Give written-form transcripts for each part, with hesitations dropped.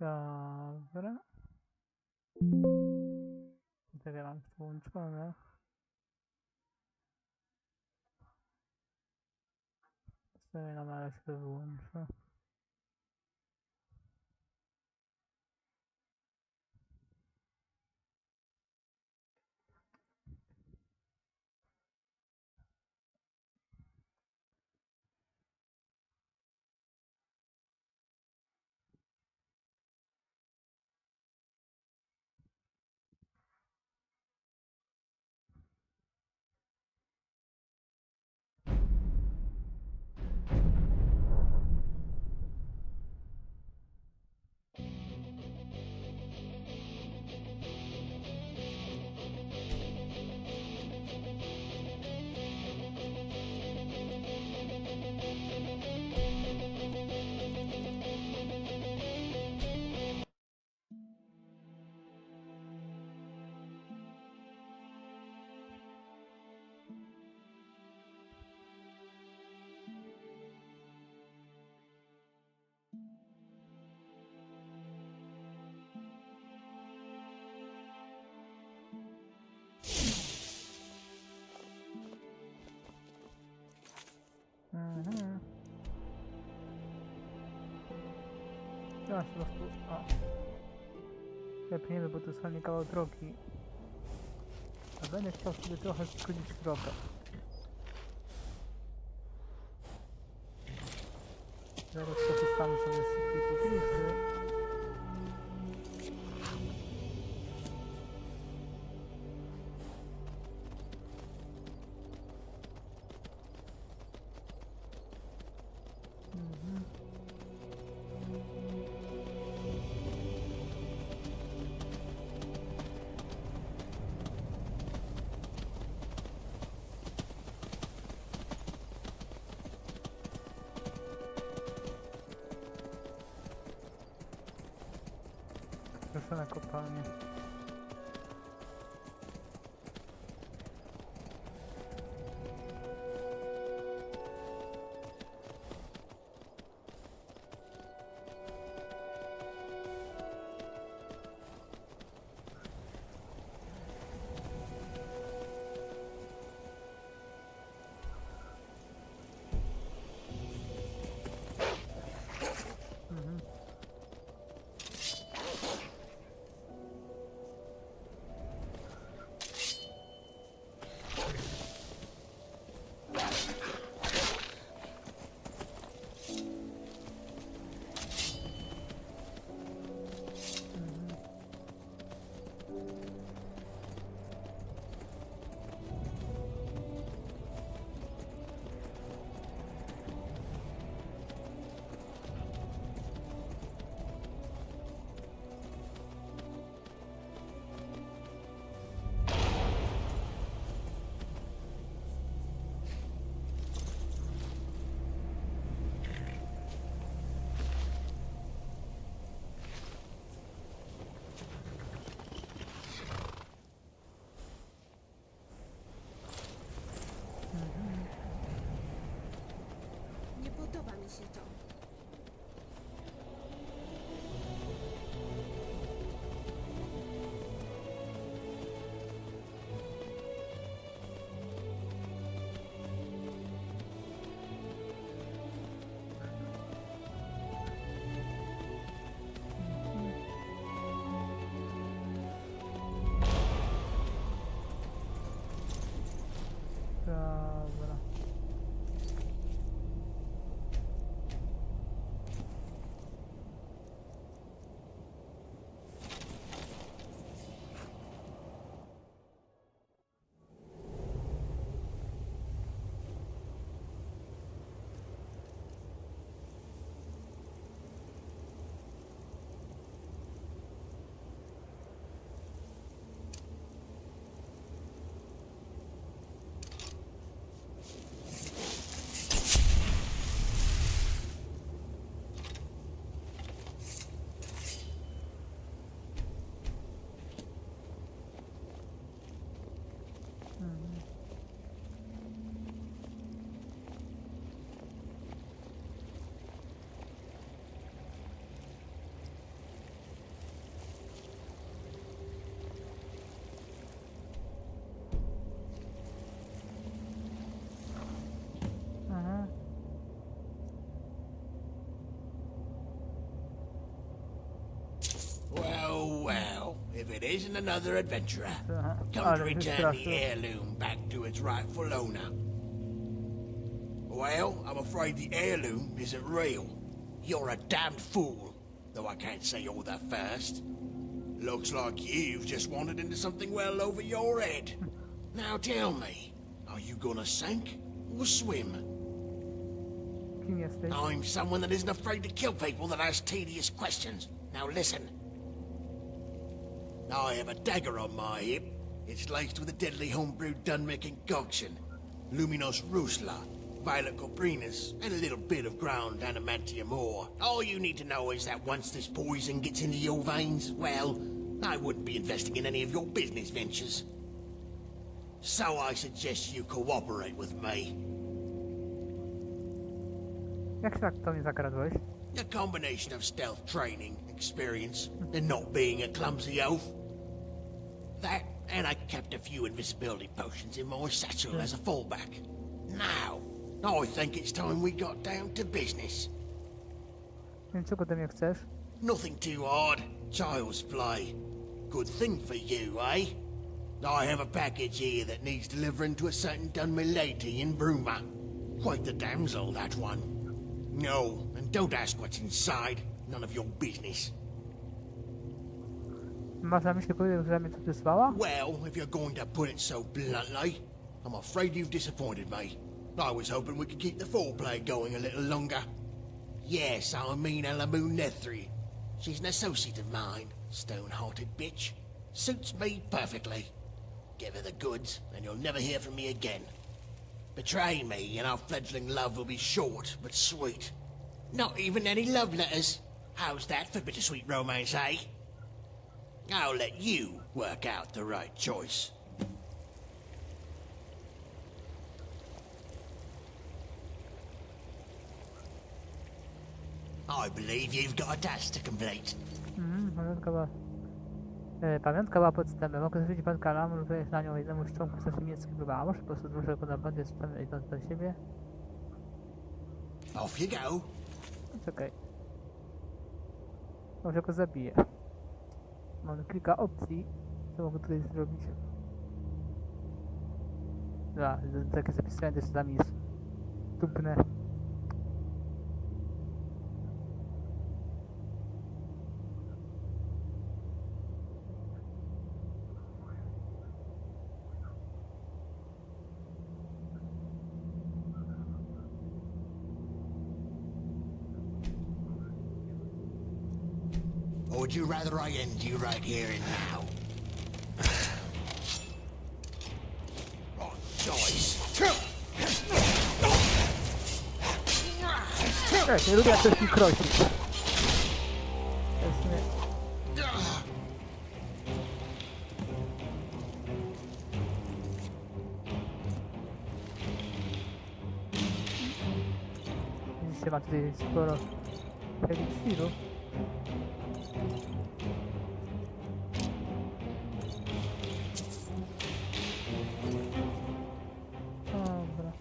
Dobra. Tak ja mam włączone. Sobie na male się wyłączę. Teraz po prostu... O. Lepniemy, bo to jest fajny kawał drogi. A będę chciał sobie trochę skrócić drogę. Zaraz korzystamy sobie z tych listy. Proszę na kopalnię. Nie podoba mi się to. Dobra. if it isn't another adventurer. Aha, Come to ale return the wystraszył. heirloom back to its rightful owner. Well, I'm afraid the heirloom isn't real. You're a damned fool, though I can't say you're the first. Looks like you've just wandered into something well over your head. Now tell me, are you gonna sink or swim? Kim jesteś? I'm someone that isn't afraid to kill people that ask tedious questions. Now listen. I have a dagger on my hip. It's laced with a deadly homebrewed Dunmick concoction. Luminos Rusla, violet coprinas, and a little bit of ground adamantium ore. All you need to know is that once this poison gets into your veins, well, I wouldn't be investing in any of your business ventures. So I suggest you cooperate with me. Jak się tak to mnie zakradłeś? A combination of stealth training, experience, and not being a clumsy oaf. That, and I kept a few invisibility potions in my satchel as a fallback. Now, I think it's time we got down to business. Więc czego ode mnie chcesz? Nothing too hard, child's play. Good thing for you, eh? I have a package here that needs delivering to a certain done milady in Bruma. Quite the damsel, that one. No, and don't ask what's inside. None of your business. Masz na myśli powiedzieć, że mnie tu przysłała? Well, if you're going to put it so bluntly, I'm afraid you've disappointed me. I was hoping we could keep the foreplay going a little longer. Yes, I mean Elamoon Nethri. She's an associate of mine, stone-hearted bitch. Suits me perfectly. Give her the goods, and you'll never hear from me again. Betray me, and our fledgling love will be short but sweet. Not even any love letters. How's that for bittersweet romance, eh? I'll let you work out the right choice. I believe you've got a task to complete. Pamiątka była podstępem. Mogę zwrócić pan kalam lub wejść na nią jednemu z członków naszej niemieckiej próby. A może po prostu dłużej go na bandzie sprzęt idąc do siebie? Off you go. Czekaj. Może go zabiję. Mam kilka opcji, co mogę tutaj zrobić. Takie zapisane też tam jest dupne. Or would you rather I end you right here and now? Oh, choice. Nie lubię jak ktoś mi krosi. To jest nie... Widzicie, ma tutaj sporo eliksirów. Dobra.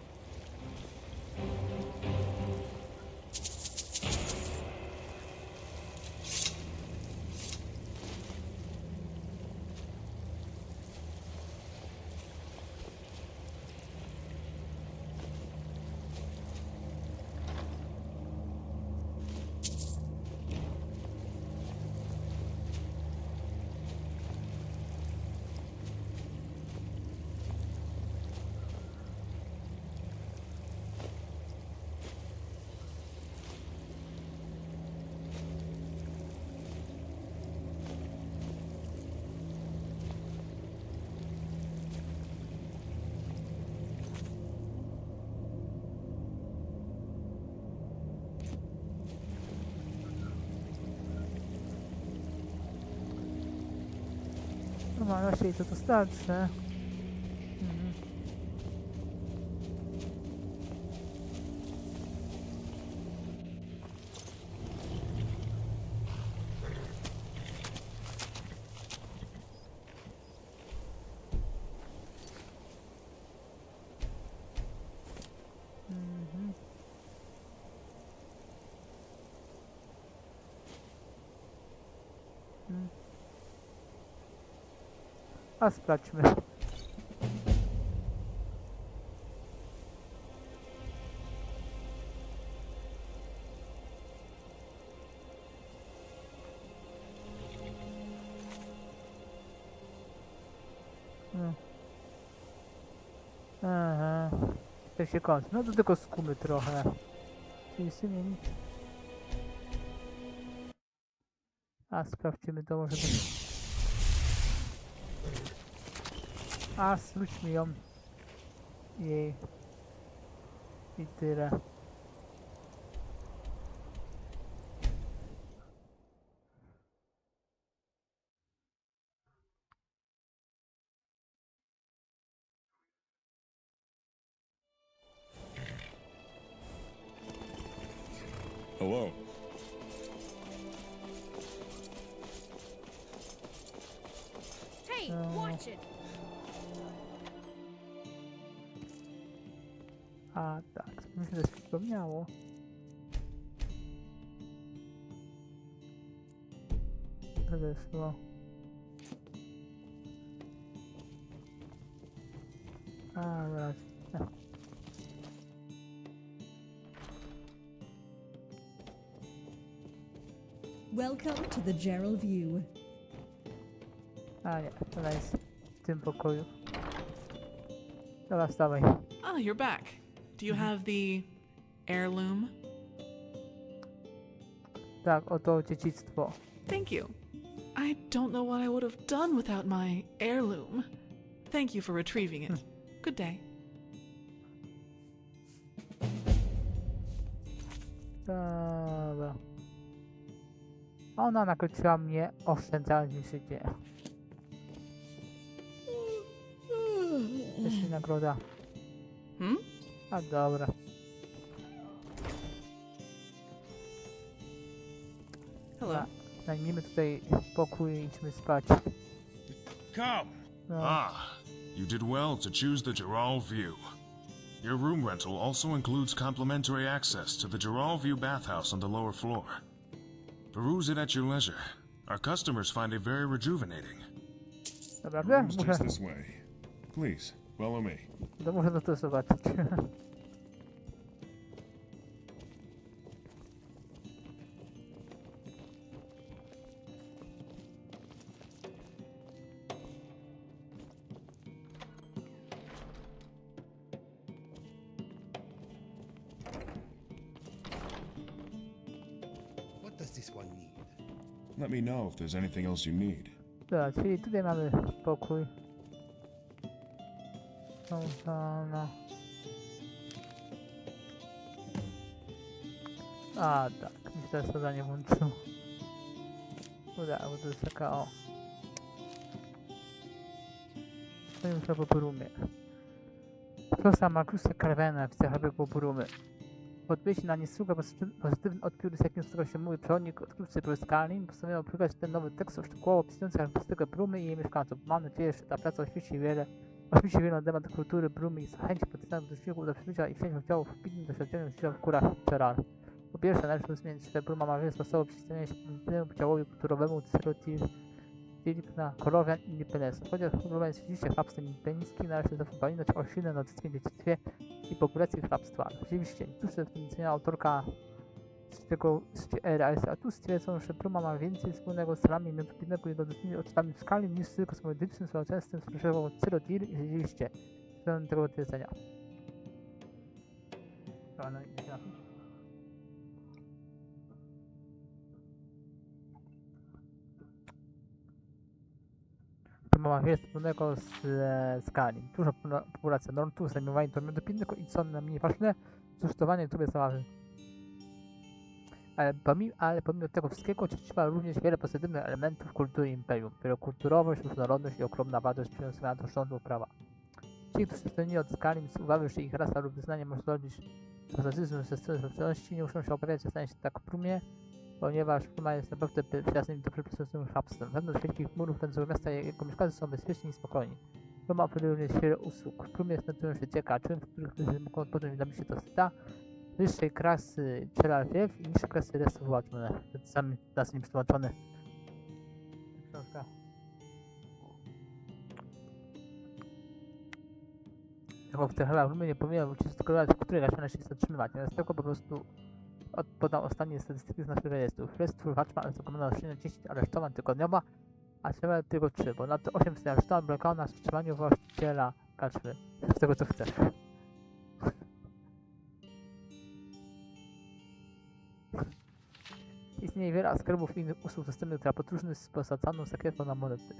No ma raczej to starsze. A sprawdźmy. No. Aha. Jak się kończy. No to tylko skumy trochę. Czyli nie nic. A sprawdźmy to może być. A zwróćmy ją. Jej. I tyle. Hello. Hey, watch it! A tak, mi się coś przypomniało. To wyszło. A, właśnie. Welcome to the Gerald View. A nie, ona jest w tym pokoju. Dobra, wstawaj. Oh, you're back. Do you have the heirloom? Tak, oto dziedzictwo. Thank you. I don't know what I would have done without my heirloom. Thank you for retrieving it. Good day. Dobra. Ona nakryciła mnie oszczędzając mi życie. Jeszcze nagroda. Hmm? A dobra. Hello. Najmijmy tutaj pokój i idźmy spać. Come. No. Ah, you did well to choose the Gerald View. Your room rental also includes complimentary access to the Gerald View bathhouse on the lower floor. Peruse it at your leisure. Our customers find it very rejuvenating. Dobra, Room's muszę, just this way. Please, follow me. muszę to zobaczyć. What does this one need? Let me know if there's anything else you need. Dobra, czyli tutaj mamy pokój. No. A tak, mi się teraz zadanie włączyło. Uda, bo to jest taka o. To już po Brumie. Prosta Markusa Carvena w cechach po Brumy. Odpowiedź na niesługa pozytywny odbiór, z jakim z tego się mówi przewodnik odkrywcy Skyrim, postanowiono oprywać ten nowy tekst szczegółowo opisujący charakterystykę Brumy i jej mieszkańców. Mam nadzieję, że ta praca oświeci wiele na temat kultury Brumy i zachęci potencjalnych doświadczeń do przebycia i wzięcia udziału w pilnym doświadczeniu w górach Serana. Po pierwsze, należy uwzględnić, że Bruma ma wiele sposobów przedstawienia się pozytywnemu działowi kulturowemu na Korowian i Independence. Chociaż Bruma jest rzeczywiście hrabstwem independenckim, należy zapamiętać o silnym nordyckim dziedzictwie i populacji hrabstwa. Rzeczywiście, cóż w tym cenia autorka z tego RAS, a tu stwierdzą, że Bruma ma więcej wspólnego z celami międzypiednego i dodatnimi odczytami w skali niż tylko z medycznym społeczeństwem sprzedażową Cyrodir i rzeczywiście względem tego twierdzenia. Ma wiele wspólnego z Skyrim. Duża populacja Nortu, zajmowanie domiotu pilnego i co najmniej ważne, zużytowanie trubie zabawy. Ale pomimo tego wszystkiego odczuwa również wiele pozytywnych elementów kultury imperium. Wielokulturowość, różnorodność i ogromna wartość przywiązana do rządu prawa. Ci, którzy stronili od Skyrim z uwagi, że ich rasa lub wyznanie może rodzić patriotyzmu ze strony społeczności, nie muszą się obawiać, że stanie się tak w Brumie, ponieważ Bruma jest naprawdę przyjaznym i dobrze pracującym hrabstwem. Wewnątrz wielkich murów pędzłego miasta jego mieszkańcy są bezpieczni i spokojni. Bruma oferuje również wiele usług. W Brumie znajdują się cieka czyn, w których ludzie mogą odpocząć dla się to sta, wyższej klasy Czeralwiew i niższej klasy Restów Łaczone. Sami nas nie przetłumaczone. Książka. Jako w tych Brumie nie powinien wrócić z tego w której raczej się zatrzymywać. Zamiast tego po prostu podam ostatnie statystyki z naszych rejestrów. Rejestr Watchma zakomendowano 10 aresztowań tygodniowo, a trzeba tylko 3, bo na to 8 aresztowań blokowało na wstrzymaniu właściciela kaczmy. Z tego co chcesz. Istnieje wiele skarbów i innych usług dostępnych dla podróżnych z posacaną sekretną na monety.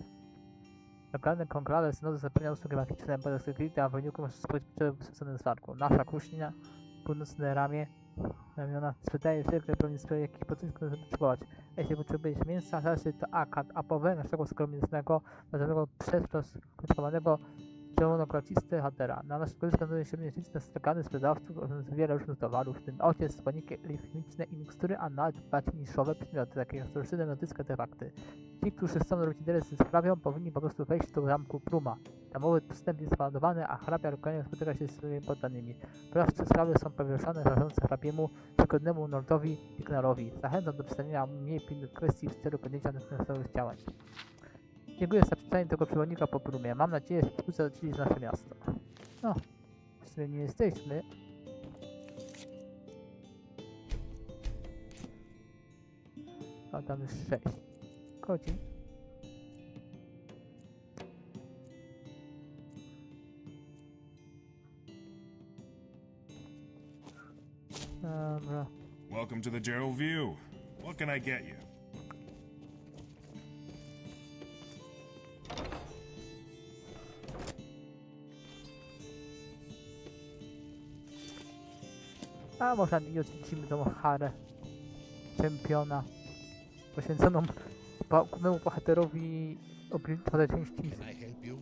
Lokalne konklave synodu zapewnia usługi magiczne bez sekretne, a w wyniku możesz spodziewać potrzeby wysłuchanej zwarku. Nasza kuchnia, północne ramiona, sprzedaje wszelkie broni, jakich podróżnych możesz potrzebować. Jeśli potrzebujesz mięsa, zależy to apowe naszego sklepu mięsnego, nazwanego przez rozkrytykowanego zielono-kolacisty Hrothgara. Na naszym sklepie znajduje się liczne stragany sprzedawców oraz wiele różnych towarów, w tym ojciec, składniki chemiczne i mikstury, a nawet bardziej niszowe przedmioty, takie jak starożytne nordyckie artefakty. Ci, którzy chcą robić interesy z hrabią, powinni po prostu wejść do zamku Bruma. Domowy wstęp jest załadowany, a hrabia regularnie spotyka się z swoimi poddanymi. Sprawcze sprawy są powieszane rażące hrabiemu, tygodnemu Nordowi Ignarowi. Zachęcam do przedstawienia mniej pilnych kwestii w celu podjęcia następnych działań. Dziękuję za przeczytanie tego przewodnika po Brumie. Mam nadzieję, że wkrótce dotrzecie nasze miasto. No, w sumie nie jesteśmy. A tam jest 6 godzin. Dobra. Welcome to the Gerald View. What can I get you? A może i odwiedzimy tą Harę, czempiona, poświęconą głównemu bohaterowi obliczonej części. Can I help you?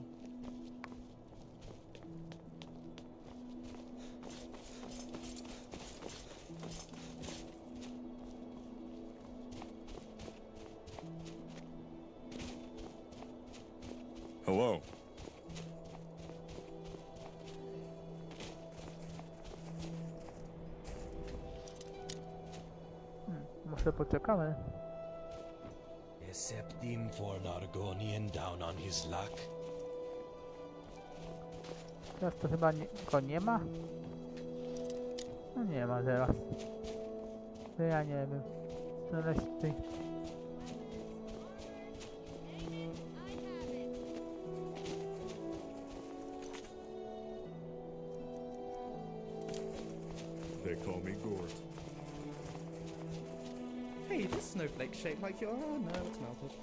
Hello. Może poczekamy. Excepting for an Argonian down on his luck. Teraz to chyba go nie ma? No nie ma teraz. To ja nie wiem. Znaleźć tutaj. They call me Gord. Hey, this snowflake shaped like your... Oh no, it's melted.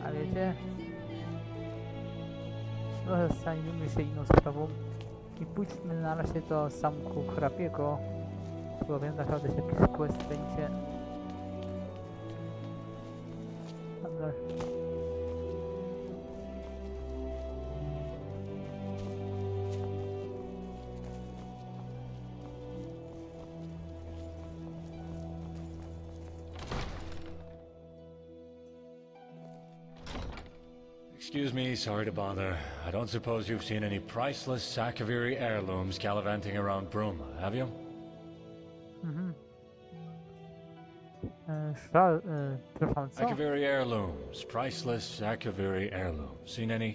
A wiecie? Trochę zajmijmy się inną sprawą i pójdźmy na razie do zamku hrabiego, bo wiem naprawdę, że jakiś quest będzie. Dobra. Excuse me, sorry to bother. I don't suppose you've seen any priceless Sakaviri heirlooms gallivanting around Bruma, have you? Mhm. Przepraszam, co? Sakaviri heirlooms, priceless Sakaviri heirlooms. Seen any?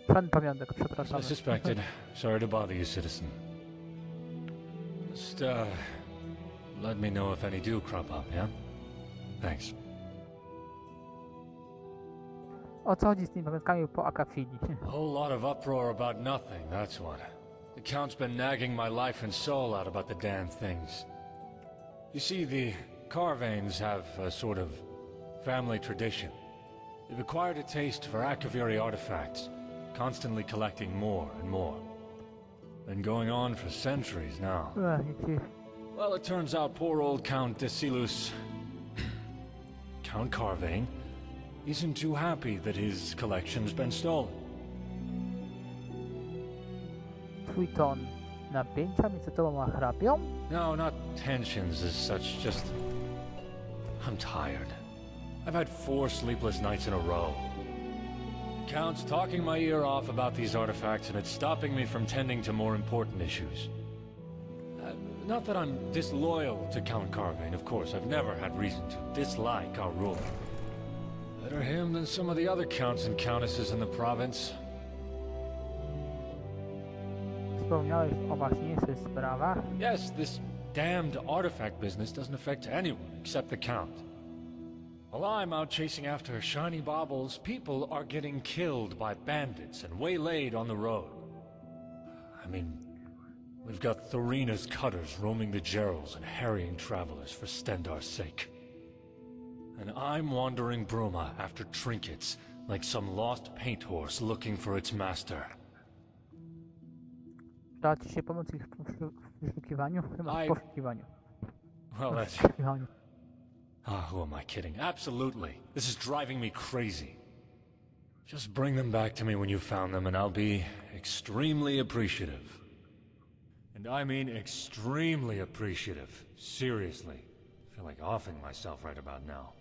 Żaden pamiątek, As przepraszam. I suspected. Sorry to bother you, citizen. Just, let me know if any do crop up, yeah? Thanks. O co chodzi z tymi pamiątkami po Akafili? A whole lot of uproar about nothing, that's what. The Count's been nagging my life and soul out about the damn things. You see, the Carvanes have a sort of family tradition. They've acquired a taste for Akaviri artifacts, constantly collecting more and more. Been going on for centuries now. Well, it turns out poor old Count Desilus, Count Carvane, isn't too happy that his collection's been stolen. Twój ton. Napięcia między tobą a hrabią? No, not tensions as such, just... I'm tired. I've had 4 sleepless nights in a row. The Count's talking my ear off about these artifacts, and it's stopping me from tending to more important issues. Not that I'm disloyal to Count Carvane, of course. I've never had reason to dislike our ruler. Better him than some of the other counts and countesses in the province. Wspomniałeś o ważniejszych sprawach? Yes, this damned artifact business doesn't affect anyone except the Count. While I'm out chasing after shiny baubles, people are getting killed by bandits and waylaid on the road. I mean, we've got Thorena's cutters roaming the Gerals and harrying travelers for Stendar's sake. And I'm wandering Bruma after trinkets, like some lost paint horse looking for its master. Da ci się pomóc ich w wyszukiwaniu? Chyba w poszukiwaniu. Well, that's... Poszukiwaniu. Who am I kidding? Absolutely. This is driving me crazy. Just bring them back to me when you've found them, and I'll be extremely appreciative. And I mean extremely appreciative. Seriously. I feel like offing myself right about now.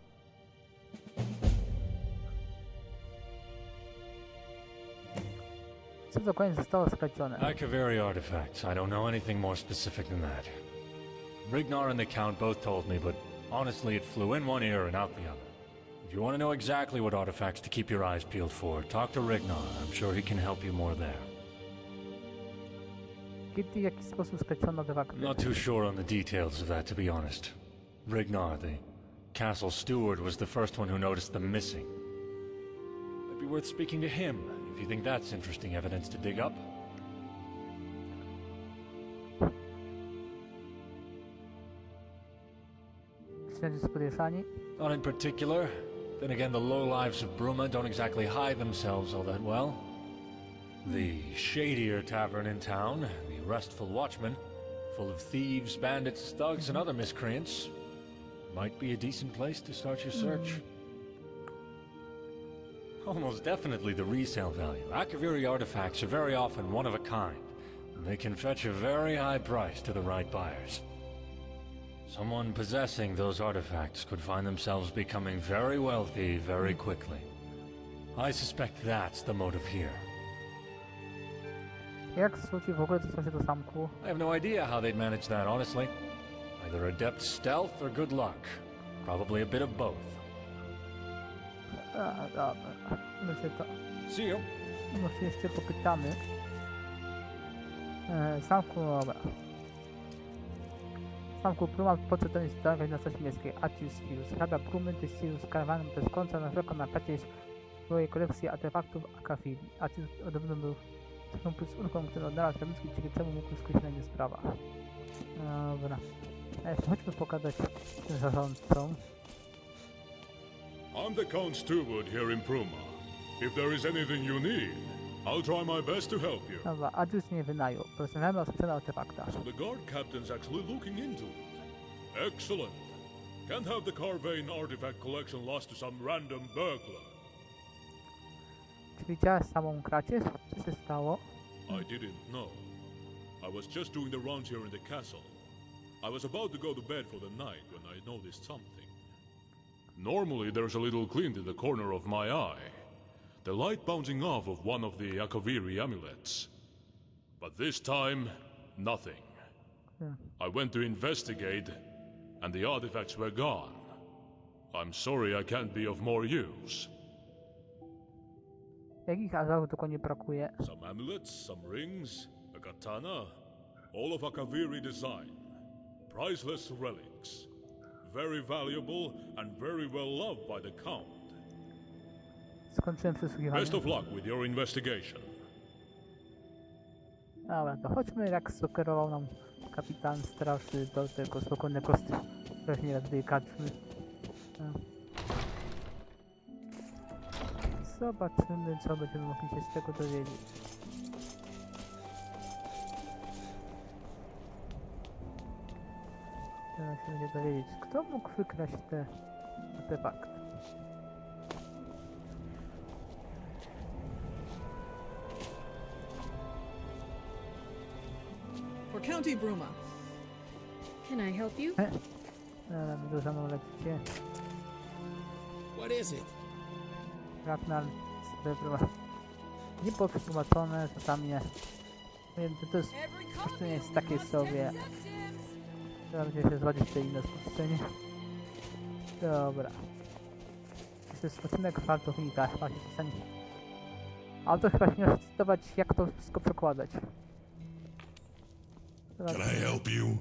Co dokładnie zostało skradzione? Akaveri artifacts. I don't know anything more specific than that. Rignar and the Count both told me, but honestly it flew in one ear and out the other. If you want to know exactly what artifacts to keep your eyes peeled for, talk to Rignar. I'm sure he can help you more there. Kiedy w jaki sposób skradziono artefakty? Not too sure on the details of that, to be honest. Rignar, the castle steward, was the first one who noticed them missing. Might be worth speaking to him, if you think that's interesting evidence to dig up. Śledzisz podejrzani? Not in particular. Then again, the lowlives of Bruma don't exactly hide themselves all that well. The shadier tavern in town, the Restful Watchman, full of thieves, bandits, thugs, and other miscreants, might be a decent place to start your search. Almost definitely the resale value. Akaviri artifacts are very often one of a kind, and they can fetch a very high price to the right buyers. Someone possessing those artifacts could find themselves becoming very wealthy very quickly. I suspect that's the motive here. Jak zwrócił w ogóle dostał się do zamku? I have no idea how they'd manage that, honestly. Either adept stealth or good luck. Probably a bit of both. Dobra. My się to... See you. Może się jeszcze popytamy. Zamku, dobra. Zamku Bruma podszedł jest na stać miejskiej Atius Fius. Hrabia Brumy Tysius Karawanem bez końca narzekał na kradzież swojej kolekcji artefaktów Akafili. Atius podobno był z ulgą, który odnalazł Ramicki, dzięki czemu mógł skryć na nie sprawa. Dobra. A jeszcze chodźmy pogadać z zarządcą. I'm the Count Steward here in Bruma. If there is anything you need, I'll try my best to help you. Dobra, Atius nie wynajął. Porozmawiamy o sprzedaniu artefaktach. So the guard captain's actually looking into it. Excellent. Can't have the Carvane artifact collection lost to some random burglar. Czy widziałeś samą kradzież? Co się stało? I didn't know. I was just doing the rounds here in the castle. I was about to go to bed for the night when I noticed something. Normally there's a little glint in the corner of my eye. The light bouncing off of one of the Akaviri amulets. But this time, nothing. I went to investigate, and the artifacts were gone. I'm sorry I can't be of more use. Jakich artefaktów dokładnie brakuje? Some amulets, some rings, a katana, all of Akaviri design. Priceless relics. Very valuable and very well loved by the Count. Skończyłem przesłuchiwanie. Best of luck with your investigation. Dobra, to chodźmy, jak sugerował nam kapitan straży, do tego spokojnego strażnika tej karczmy. Zobaczymy, co będziemy mogli się z tego dowiedzieć. Trzeba się będzie dowiedzieć, kto mógł wykraść te artefakty. County Bruma. Can I help you? Dobra, dużo samolecicie. What is it? Ragnar Srebra. Nie było przetłumaczone, to tam nie. Wiem, to jest, to nie jest takie sobie. Trzeba będzie się zgodzić w tej inne spuszczenie. Dobra. To jest odcinek fartownika, chyba się pisanie. Ale to chyba się nie cytować, jak to wszystko przekładać. Can I help you?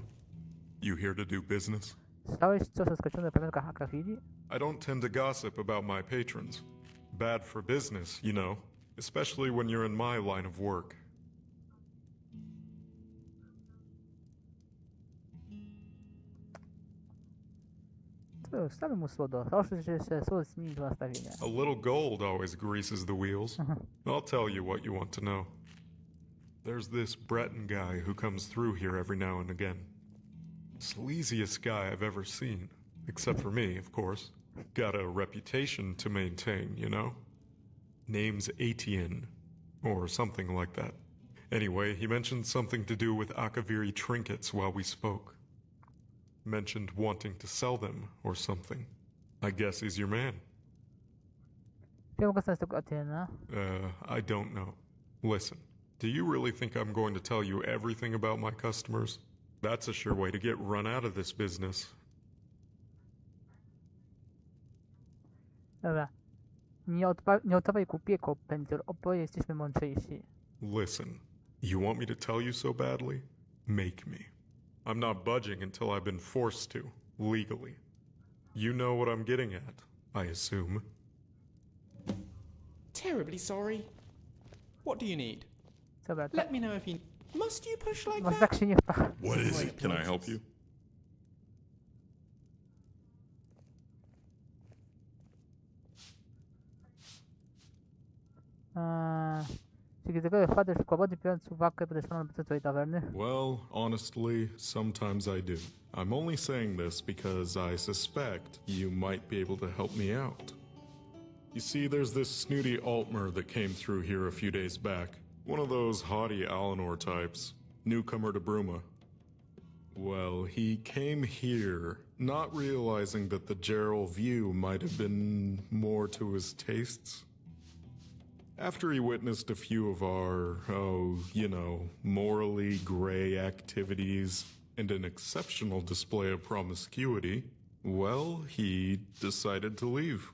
You here to do business? Słyszałeś coś o skreślonych pamiątkach Akrafili? I don't tend to gossip about my patrons. Bad for business, you know, especially when you're in my line of work. To wstawię mu słodo. Proszę, że się słodo zmieni do nastawienia. A little gold always greases the wheels. I'll tell you what you want to know. There's this Breton guy who comes through here every now and again. Sleaziest guy I've ever seen. Except for me, of course. Got a reputation to maintain, you know? Name's Etienne. Or something like that. Anyway, he mentioned something to do with Akaviri trinkets while we spoke. Mentioned wanting to sell them or something. I guess he's your man. I don't know. Listen, do you really think I'm going to tell you everything about my customers? That's a sure way to get run out of this business. Dobra. Nie oddawaj kupieko, Pędzior. Oboje jesteśmy mądrzejsi. Listen, you want me to tell you so badly? Make me. I'm not budging until I've been forced to, legally. You know what I'm getting at, I assume. Terribly sorry. What do you need? Dobra, Let me know if you... Must you push like może that? tak się nie wpa... What is it? Can I help you? Czy kiedy wpadasz w kłopoty, biorąc uwagę podeszłaną do twojej tawerny? Well, honestly, sometimes I do. I'm only saying this because I suspect you might be able to help me out. You see, there's this snooty Altmer that came through here a few days back. One of those haughty Alinor types. Newcomer to Bruma. Well, he came here, not realizing that the Gerald view might have been more to his tastes. After he witnessed a few of our, morally gray activities and an exceptional display of promiscuity, well, he decided to leave.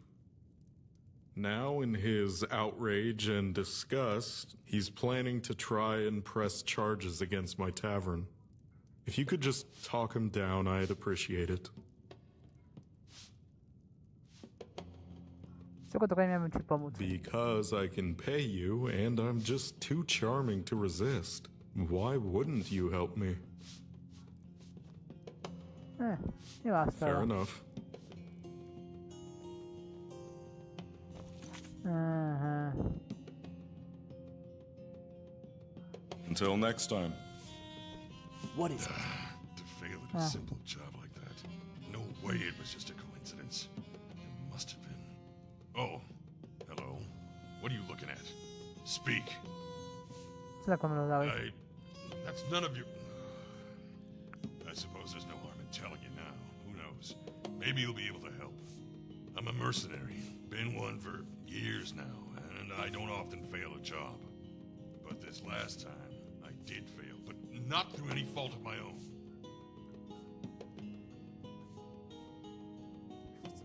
Now, in his outrage and disgust, he's planning to try and press charges against my tavern. If you could just talk him down, I'd appreciate it. Because I can pay you, and I'm just too charming to resist. Why wouldn't you help me? Fair enough. Until next time. What is it? To fail at a simple job like that. No way it was just a coincidence. It must have been. Oh, hello. What are you looking at? Speak. That's none of your... I suppose there's no harm in telling you now. Who knows? Maybe you'll be able to help. I'm a mercenary. Been one for years now, and I don't often fail a job. But this last time, I did fail, but not through any fault of my own.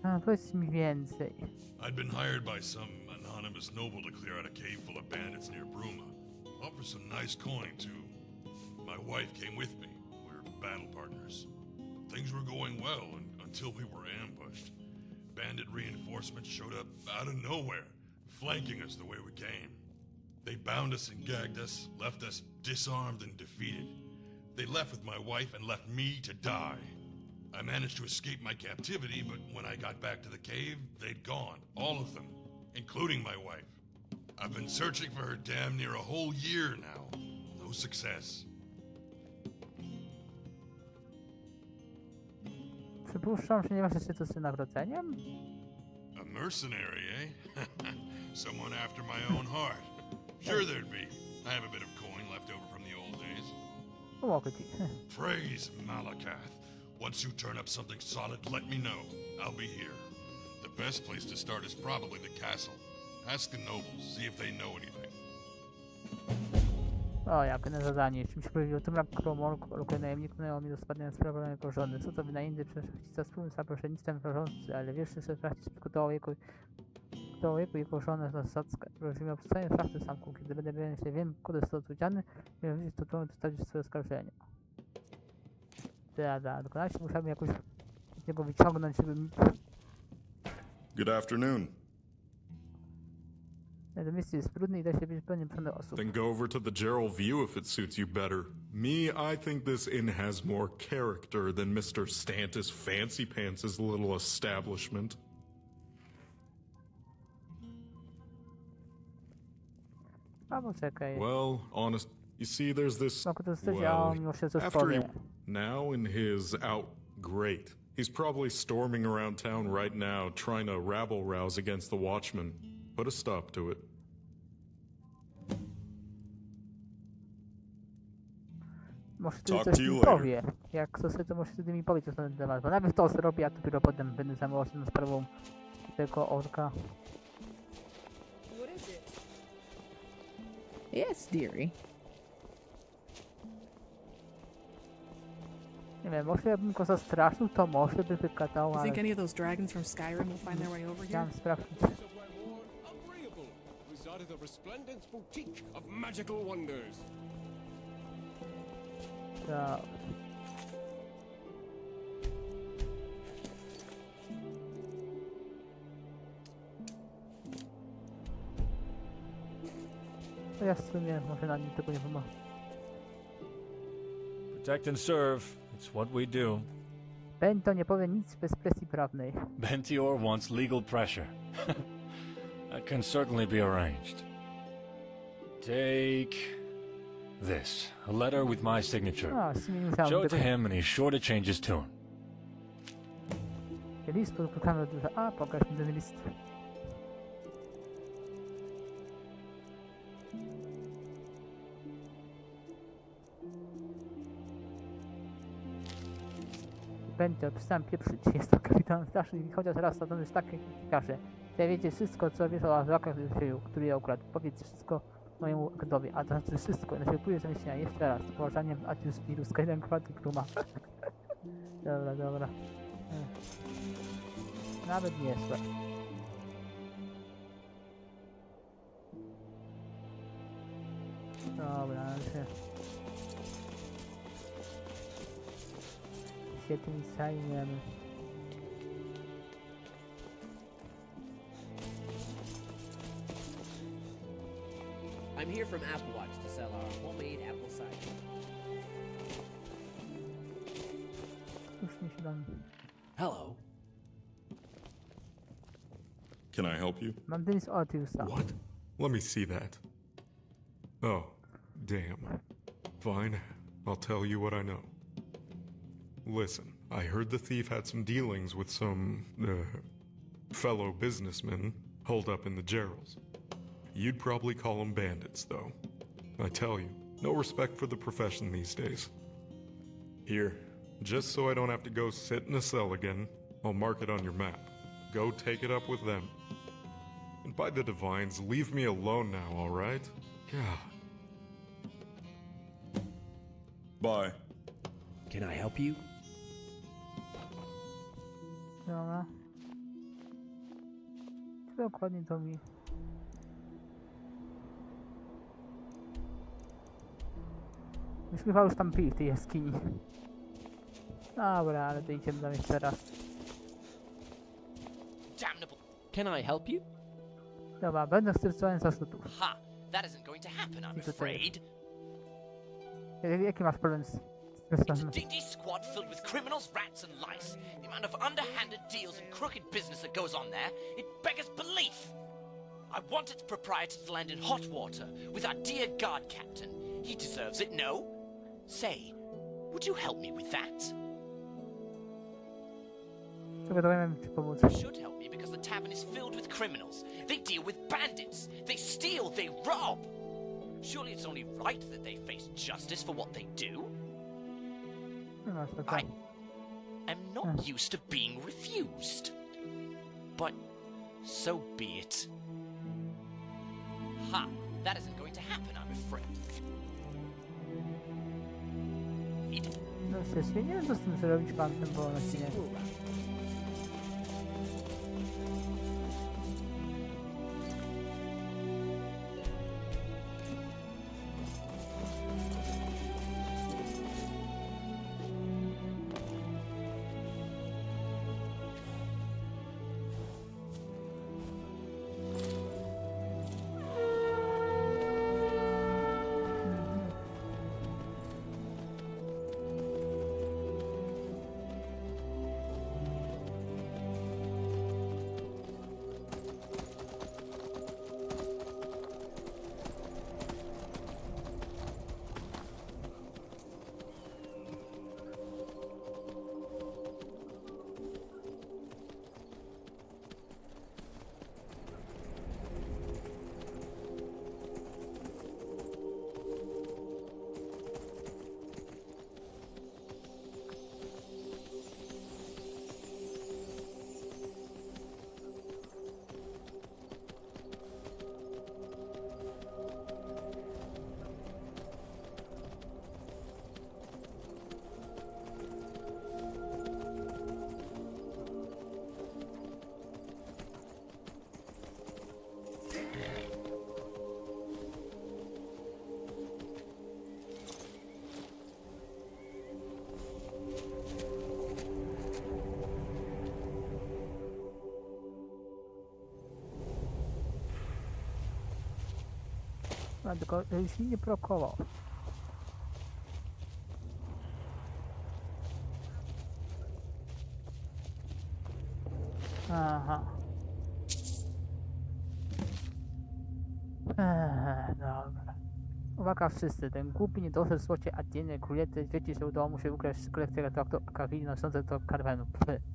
Powiedz mi więcej. I'd been hired by some anonymous noble to clear out a cave full of bandits near Bruma. Offer some nice coin, too. My wife came with me. We're battle partners. Things were going well until we were ambushed. Bandit reinforcements showed up out of nowhere, flanking us the way we came. They bound us and gagged us, left us disarmed and defeated. They left with my wife and left me to die. I managed to escape my captivity, but when I got back to the cave, they'd gone. All of them, including my wife. I've been searching for her damn near a whole year now. No success. Przypuszczam, że nie masz jeszcze co z wynagrodzeniem? A mercenary, eh? Someone after my own heart. Sure there'd be. I have a bit of coin left over from the old days. Pomogę ci. Praise Malakath. Once you turn up something solid, let me know. I'll be here. The best place to start is probably the castle. Ask the nobles, see if they know anything. O, jakie zadanie. Czymś powiedział tym jak kromorku, lub najemnik mi do spadania sprawy jego żony. Co to wynajęty przez szlachcica wspólny za pośrednictwem wrażący, ale wiesz, że szlachcic przygotował jego żonę na zasadzkę. Prosimy o przedstawienie szlachty samku. Kiedy będę wiedział się, wiem, kurde jest to odwiedziany, miałem wiedzieć, to trudno przedstawić swoje oskarżenie. Dokonać musiałbym jakoś z niego wyciągnąć, żeby mi... Good afternoon. To miejsce jest brudne i da się być pełnym pełnych osób. Then go over to the Gerald View if it suits you better. Me, I think this inn has more character than Mr. Stantis Fancy Pants' little establishment. Poczekaj. Well, honest, you see there's this... Mogę to zostać, a on mimo się coś powie. Now in his great. He's probably storming around town right now, trying to rabble-rouse against the Watchmen. Put a stop to it. Może ty coś mi powie. Jak coś to może ty mi powie coś na ten temat. Bo najpierw to zrobię, a dopiero potem będę zajmował się tą sprawą tego orka. Yes, dearie. Nie wiem, może bym go zastraszył, to może by wykatał, You ale... think any of those dragons from Skyrim will find their way over here? Chciałem sprawdzić. The resplendent boutique of magical wonders. Tak. To ja w sumie może na nim tego nie pomogę. Protect and serve. It's what we do. Bento nie powie nic bez presji prawnej. Bentior wants legal pressure. That can certainly be arranged. Take this. A letter with my signature. A, w sumie nie musiałem Show it to tego... him and he's sure to change his tune. List podklikamy do... A, pokaż mi ten list. Bento, przestałem pieprzyć. Jest to kapitan straszny i chociaż raz to jest tak jak każe. Ja wiecie wszystko, co wiesz o Azrakach, który je ukradł. Powiedz wszystko mojemu Agdowi, a to znaczy wszystko. Następuje zamyślenia jeszcze raz. Z poważaniem Atius Virus, Dawnguard i Bruma. Dobra. Nawet nie jest. Dobra, ale się tym zajmiemy. I'm here from Apple Watch to sell our homemade apple cider. Hello. Can I help you? Mam ten z Atiusa. What? Let me see that. Oh, damn. Fine, I'll tell you what I know. Listen, I heard the thief had some dealings with some, fellow businessmen holed up in the Geralds. You'd probably call them bandits, though. I tell you, no respect for the profession these days. Here, just so I don't have to go sit in a cell again, I'll mark it on your map. Go take it up with them. And by the divines, leave me alone now, alright? God. Bye. Can I help you? Dobra. Co dokładnie to mi? Myśmy chyba już tam pili w tej jaskini. Dobra, ale to idziemy tam jeszcze raz. Damnable. Can I help you? Dobra, będę stwierdzony zarzutów. Ha! That isn't going to happen, I'm afraid. Jaki masz problem z... It's a dingy squad filled with criminals, rats, and lice. The amount of underhanded deals and crooked business that goes on there, it beggars belief. I want its proprietor to land in hot water with our dear guard captain. He deserves it, no? Say, would you help me with that? You should help me because the tavern is filled with criminals. They deal with bandits. They steal, they rob. Surely it's only right that they face justice for what they do. No, so I am not used to being refused. But so be it. Ha! That isn't going to happen, I'm afraid. No się nie wiem, co z tym zrobić pantem, bo ona się nie... No, tylko już nie prokował. Aha. Dobra. Uwaga wszyscy, ten głupi nie doszedł w słocie Adieny, Królety, wiecie, że udało mu się ukraść kolekcję retroaktu Kalilii noszących do Karwenu.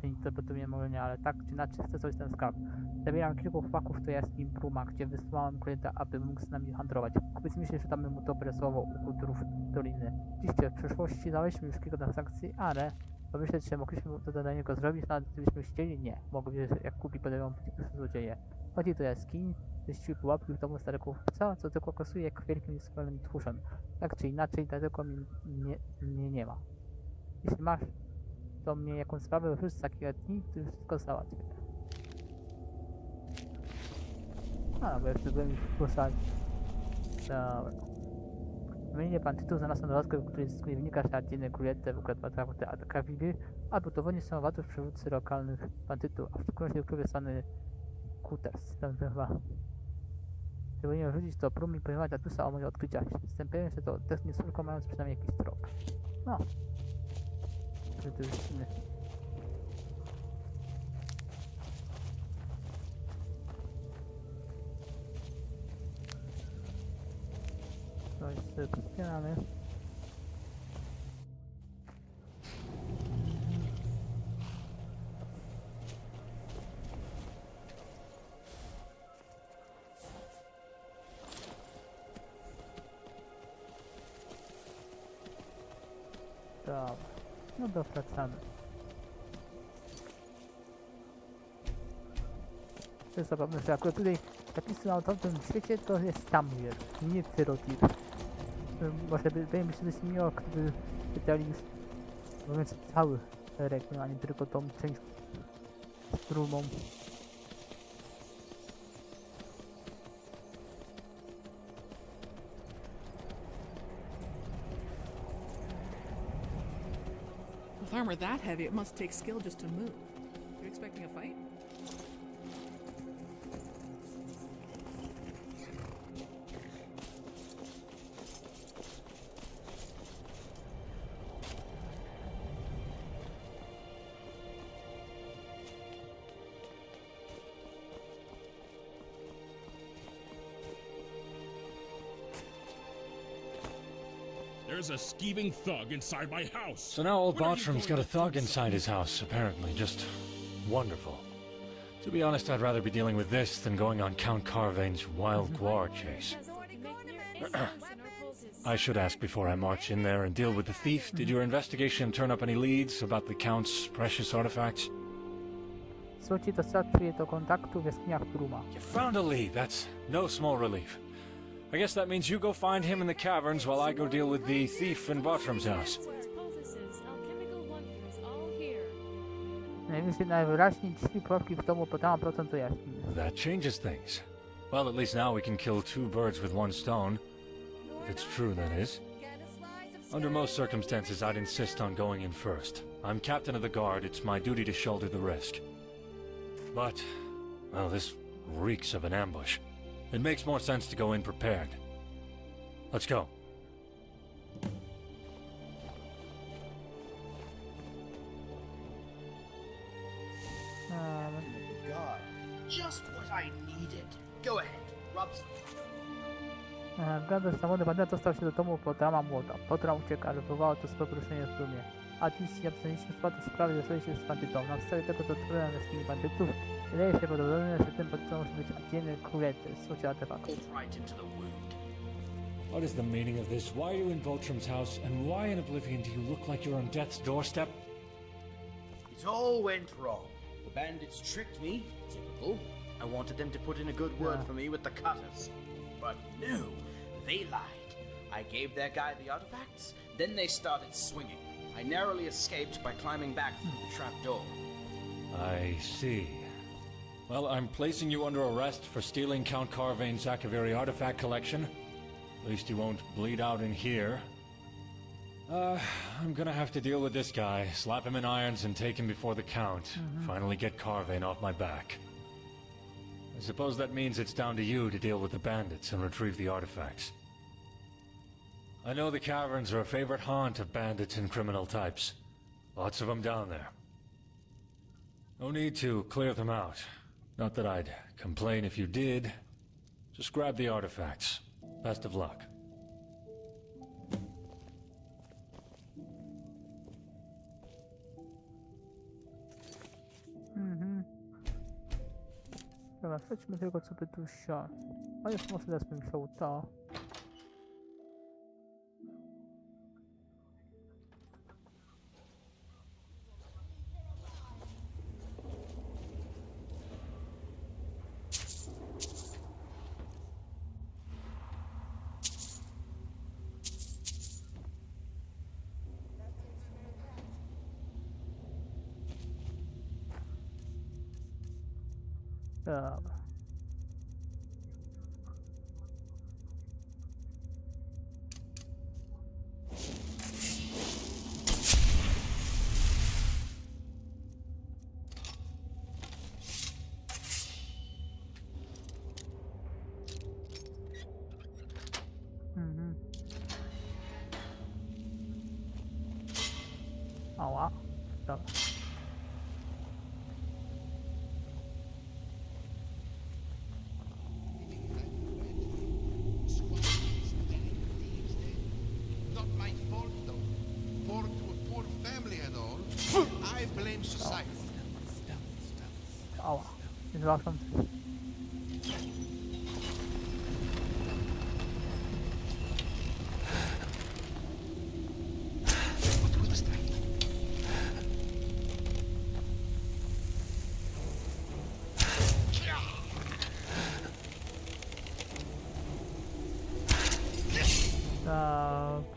To interpretuje może nie, ale tak czy inaczej chcę coś ten skarb. Zabieram kilku chłopaków do jaskini Bruma, gdzie wysłałem Króleta, aby mógł z nami handlować. Kupiec myśli, że damy mu dobre słowo u kulturów Doliny. Oczywiście w przeszłości daliśmy już kilka transakcji, ale pomyśleć, że mogliśmy to dla niego zrobić, nawet gdybyśmy chcieli, nie. Mogliby, jak kupi, podejmą złodzieje. Chodzi do jaskini, wyścig pułapki w domu starego kupca, co tylko kosuje jak wielkim wspólnym tchórzem. Tak czy inaczej, dlatego mnie nie ma. Jeśli masz do mnie jakąś sprawę już z takiego dni, to już wszystko załatwię. A, bo jeszcze byłem już postawić. Dobra. Wymienienie pan tytuł znalazłem dodatkę, w której wynika, że Adieny Królety ukradł patrafty Kalilii, albo dowodnie samowatów przywódcy lokalnych bandytów, a w szczególności wpływie strony Kuters. Tam chyba. Powinien wrócić do Brumi i pojmować Atusa o moich odkryciach. Jestem pewien, że to też nie tylko mając przynajmniej jakiś trop. No. Że to już inny. Coś sobie podpieramy. Dobra, no to wracamy. To jest zabawne, że akurat tutaj napisy na tamtym świecie to jest Tamir, nie Tyrotir. Może wydaje mi się dość miło, gdyby wydali już, mówiąc, cały region, a nie tylko tą część z Brumą. With armor that heavy, it must take skill just to move. You expecting a fight? There's a skeeving thug inside my house. So now old Bartram's got a thug inside his house, apparently. Just wonderful. To be honest, I'd rather be dealing with this than going on Count Carvain's wild guar chase. I should ask before I march in there and deal with the thief. Did your investigation turn up any leads about the Count's precious artifacts? Słuchajcie, dostarczył je do kontaktu w jaskiniach Bruma. You found a lead. That's no small relief. I guess that means you go find him in the caverns while I go deal with the thief in Bartram's house. Najwyraźniej drzwi pułapki w domu podałam procent do jaskini. That changes things. Well, at least now we can kill two birds with one stone. If it's true, that is. Under most circumstances, I'd insist on going in first. I'm captain of the guard. It's my duty to shoulder the risk. But, well, this reeks of an ambush. It makes more sense to go in prepared. Let's go. God, just what I needed. Go ahead, rub Gada samolot bandyta dostał się do domu pod rama młoda. Potra ucieka, ale wywołało to spore poruszenie w Brumie. A dziś obstaliśmy spłatę sprawy związane się z bandytą. Na podstawie tego, co trudno na jaskini bandytów, wydaje się prawdopodobne, że tym bandytą musi być dzienny kulety, słuchaj artefakt. What is the meaning of this? Why are you in Bartram's house, and why in Oblivion do you look like you're on death's doorstep? It all went wrong. The bandits tricked me, typical. I wanted them to put in a good word for me with the cutters. But no, they lied. I gave their guy the artifacts, then they started swinging. I narrowly escaped by climbing back through the trapdoor. I see. Well, I'm placing you under arrest for stealing Count Carvain's Akaviri artifact collection. At least you won't bleed out in here. I'm gonna have to deal with this guy, slap him in irons and take him before the Count. Finally get Carvain off my back. I suppose that means it's down to you to deal with the bandits and retrieve the artifacts. I know the caverns are a favorite haunt of bandits and criminal types. Lots of them down there. No need to clear them out. Not that I'd complain if you did. Just grab the artifacts. Best of luck. Dobra, przejdźmy tylko co by tu się. A już może teraz bym chciał to. Dobra. Ała. Dobra. Ała. Zwłaszczam.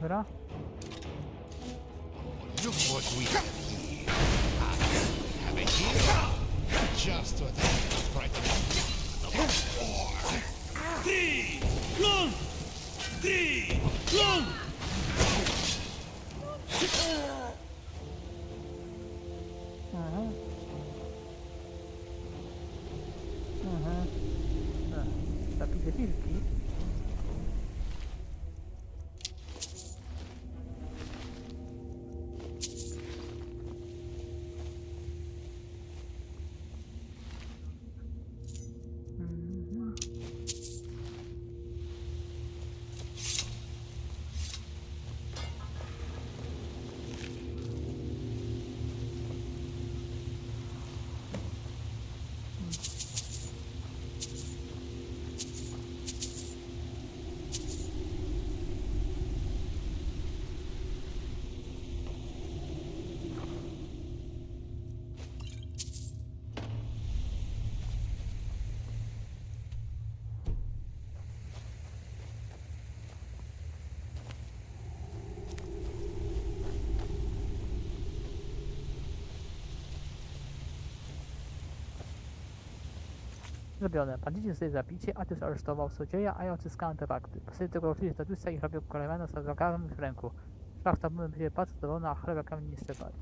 Dobra. Look what we have here. Have it here. Just what I was frightened of. Three! Run! Three! Run! Zapiszę wilki. Zrobione. Bandyci zostali zabici, Atius aresztował złodzieja, a ja odzyskałem te fakty. Poslednie tego uczyli Tadusa i hrabiego Kalemena z Hrothgarem w ręku. Szlachta będzie bardzo zadowolona, a hrabia kamień nie szczepać.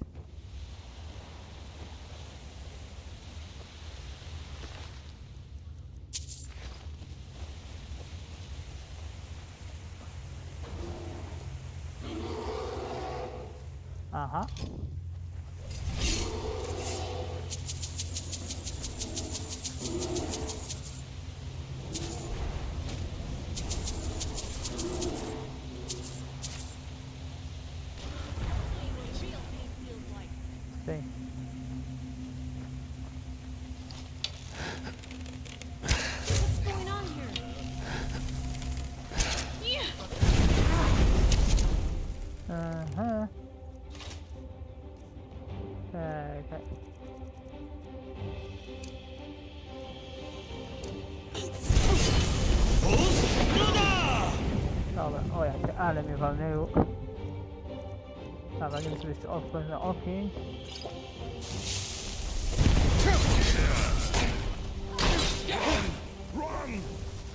Aha. Okay. What's going on here? Yeah. Aha. Okay. Dobra, o jakie, ale mnie walnęło. Dobra, nie sobie jeszcze odpłynąć na ogień. Run!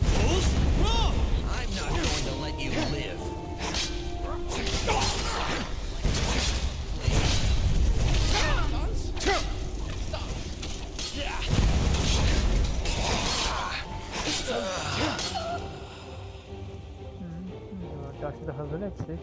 Bulls, run! I'm not going to let you live. Trzeba się trochę wyleczyć.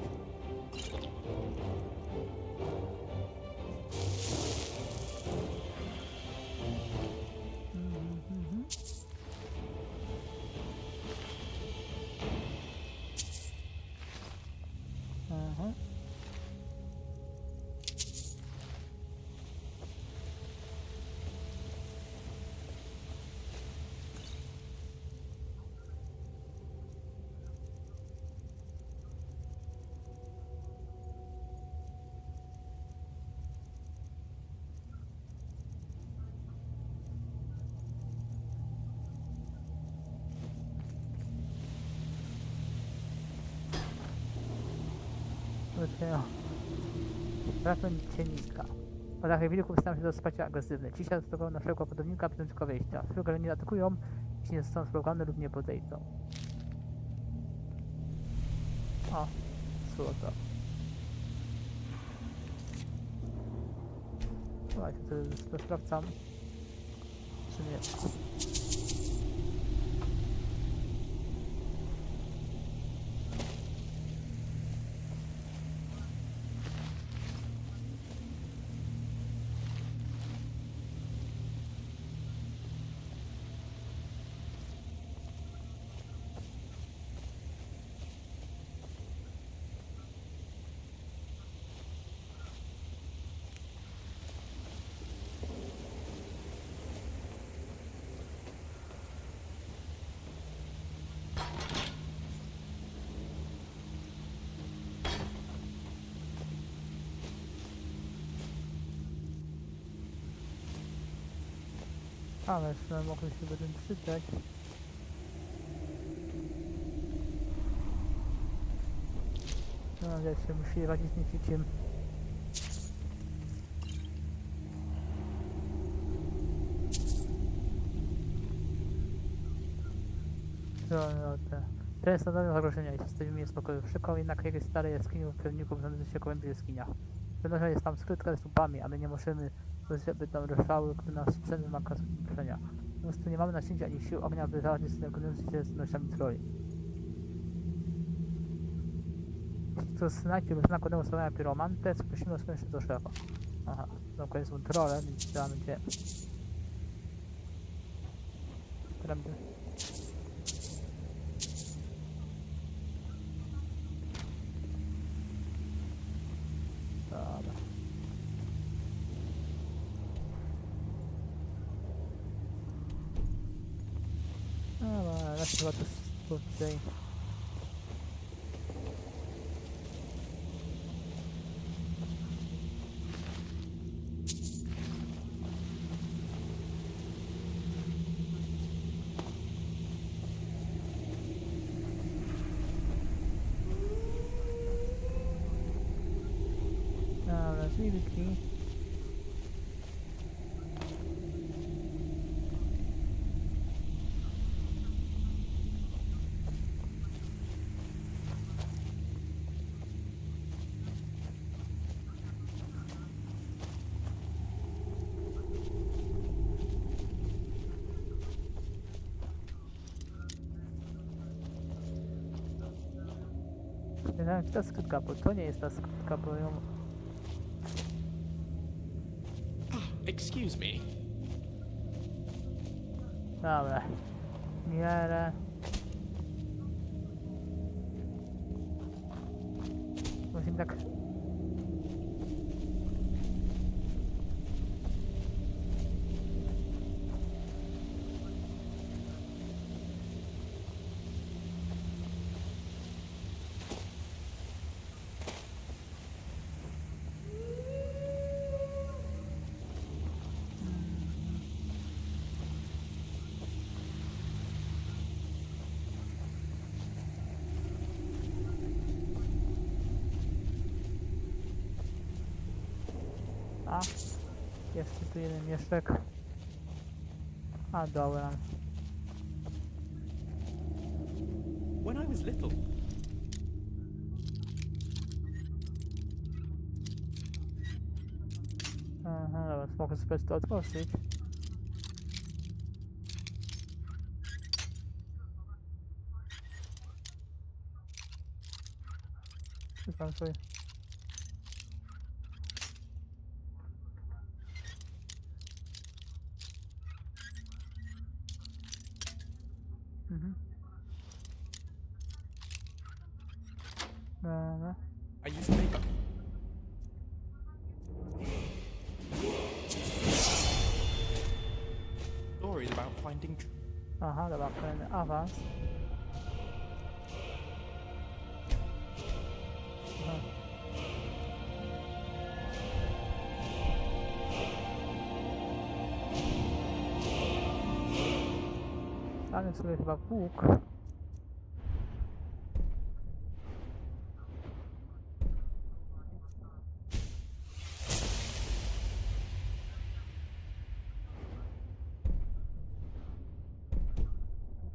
Aha. Fragment ciennika. Po takich wilków staram się do wsparcia agresywne. Cisia zastosował naszego podownika pilnującego wejścia. Hrothgar nie atakują, jeśli nie zostaną spróbowane lub nie podejdą. O, złoto. Słuchajcie, to sprawdzam. Czy nie ma. Ale jeszcze mogę się będę czytać. No, ja się musi radzić z nieciciem. No, to jest nadane zagrożenia, jeśli stawimy je spokoju. Szybko jednak jakieś stare jaskini u pewników znajdujących się głębiej w jaskiniach. Pewno, że jest tam skrytka z słupami, a my nie możemy, żeby tam ruszały, które nas sprzęt wymaga zmuszenia. Po prostu nie mamy narzędzia ani sił ognia, by załatwić znajdujących się z nościami troli. Jeśli to znajdzie lub znak odnowu stawiania pyromantę, prosimy o skończenie do szefa. Aha, to koniec są trole, więc tam będzie. Dobra. Dobra, raz chyba to tutaj. Dobra, wilki. Nie wiem, czy ta skrytka, bo to nie jest ta skrytka, bo ją... Excuse me. Dobra. Miarę. Musimy tak... A, jeszcze tu jeden mieszek. A, dobra. When I was little, Aha, dobra, mogę sobie to otworzyć. Czytam sobie. Mhm. Dobra. I used to make stories about finding. Aha, dobra, kolejny awans. Aha. Damy sobie chyba łuk.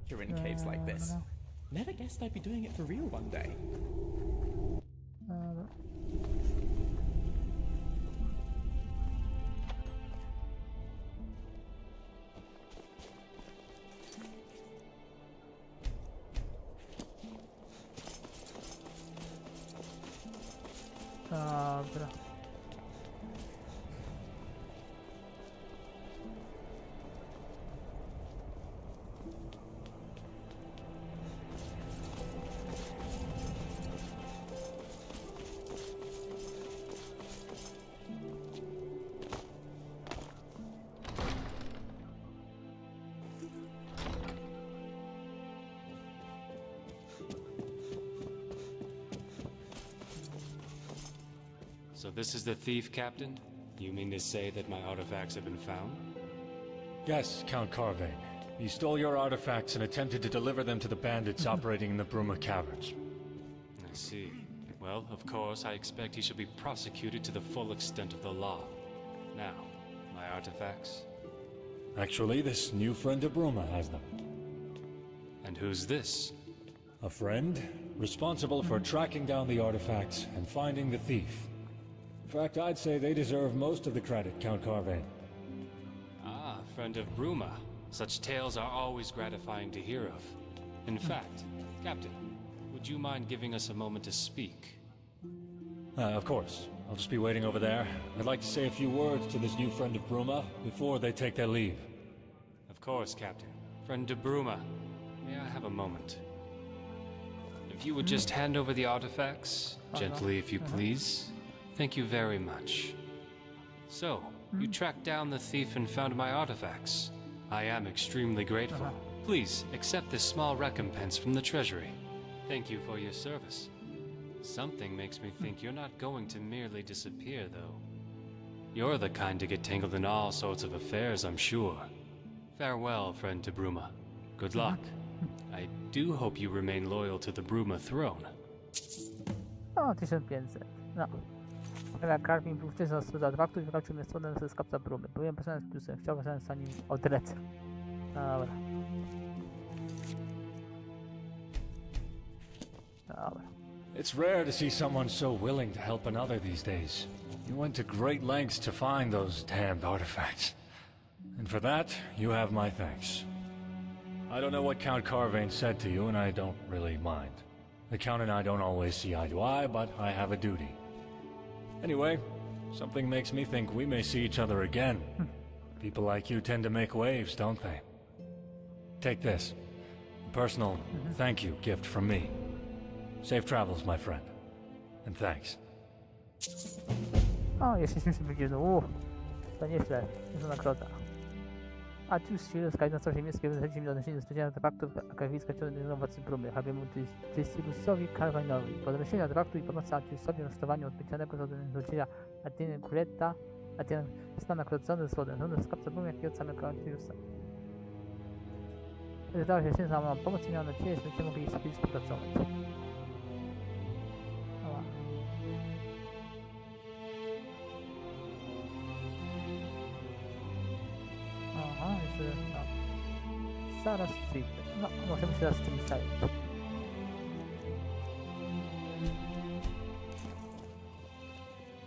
You're in caves like this. Never guessed I'd be doing it for real one day. Dobra. Dobra. So this is the thief, Captain? You mean to say that my artifacts have been found? Yes, Count Carvane. He stole your artifacts and attempted to deliver them to the bandits operating in the Bruma caverns. I see. Well, of course, I expect he shall be prosecuted to the full extent of the law. Now, my artifacts? Actually, this new friend of Bruma has them. And who's this? A friend, responsible for tracking down the artifacts and finding the thief. In fact, I'd say they deserve most of the credit, Count Carvane. Ah, friend of Bruma. Such tales are always gratifying to hear of. In fact, Captain, would you mind giving us a moment to speak? Of course. I'll just be waiting over there. I'd like to say a few words to this new friend of Bruma before they take their leave. Of course, Captain. Friend of Bruma, may I have a moment? If you would just hand over the artifacts, gently if you please. Thank you very much. So, you tracked down the thief and found my artifacts. I am extremely grateful. Please, accept this small recompense from the treasury. Thank you for your service. Something makes me think you're not going to merely disappear, though. You're the kind to get tangled in all sorts of affairs, I'm sure. Farewell, friend to Bruma. Good luck. I do hope you remain loyal to the Bruma throne. O, 1500. No. Kolega Karpin był wcześniej z artefaktów i wykroczył mnie stronę ze skarbca Brumy. Byłem poszedłem z plusem. Chciałbym za nim odlecę. No dobra. Dobra. It's rare to see someone so willing to help another these days. You went to great lengths to find those damned artifacts. And for that, you have my thanks. I don't know what Count Carvane said to you, and I don't really mind. The Count and I don't always see eye to eye, but I have a duty. Anyway, something makes me think we may see each other again. People like you tend to make waves, don't they? Take this. A personal thank you gift from me. Safe travels, my friend. And thanks. O, jeszcze śmieszny wygląda. To nieźle. Jest to nagroda. A tu się Skyrim na co ziemieckie wychodzi mi odniesienie do specjalnych artefaktów akawicka ciągnie innowacji Brumy, aby mu Tystilusowi Carvinowi. Podnoszenie artefaktu i pomocy Atiusowi w aresztowaniu odpowiedzialnego za złodzieja Atieny Kuletta, Atien stan nagrodzony z wodem, zarówno z kapca Brumy, jak i od samego Atiusa. Wydawało się, że za moją pomoc i miałem nadzieję, że będziemy mogli jeszcze kiedyś współpracować. Aha, jeszcze no. Zaraz przyjdę. No, możemy się teraz z tym zająć.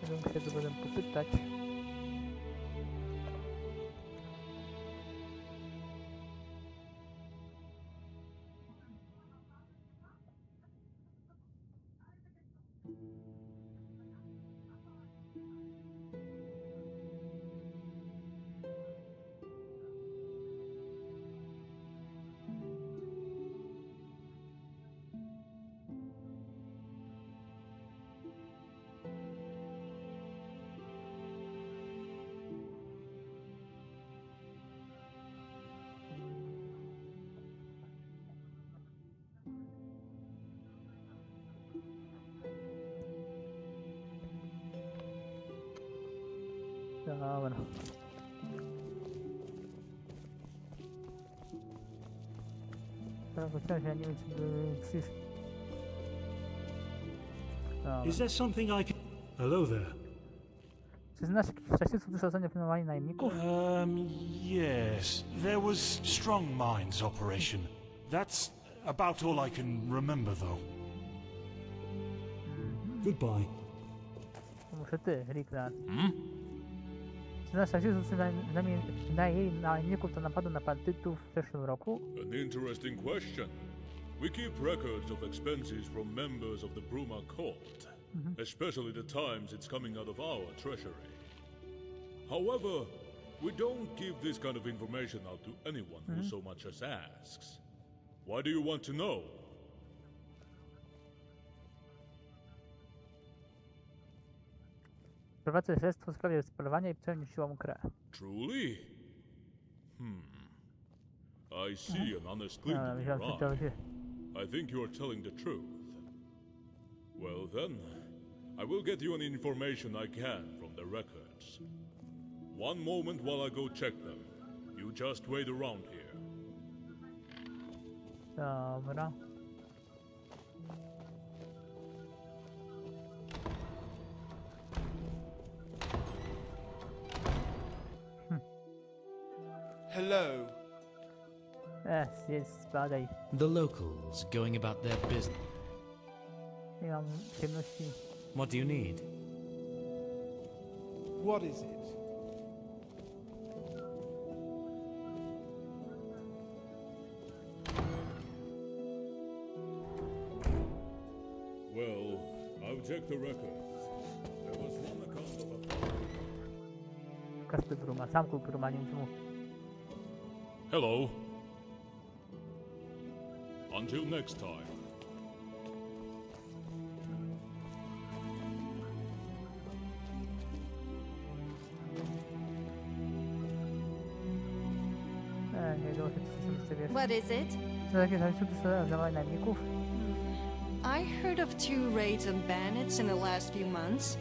Będę się potem popytać. Dobra. Ja nie wiem, czy przyjść. Is there something I can... Hello there. Czy znasz jakichś wcześniejszych doświadczeń pilnowania najemników? Yes. There was Strong Minds operation. That's about all I can remember, though. Goodbye. To muszę ty, Rickland. Czy znasz wcześniejszych najemników do napadu na bandytów w zeszłym roku? An interesting question. We keep records of expenses from members of the Bruma court, especially the times it's coming out of our treasury. However, we don't give this kind of information out to anyone who so much as asks. Why do you want to know? Prowadzę śledztwo w sprawie spalowania i pełni siłą grę. Truly? I see an honest glint in your eye. I think you are telling the truth. Well then, I will get you any information I can from the records. One moment while I go check them. You just wait around here. Dobra. Hello. Yes, badaj. The locals going about their business. Nie mam ciemności. What do you need? What is it? Well, I'll check the records. There was one account of a... Kasty Bruma, zamku Bruma, nie wiem czemu. Hello. Until next time. What is it? I heard of 2 raids on bandits in the last few months.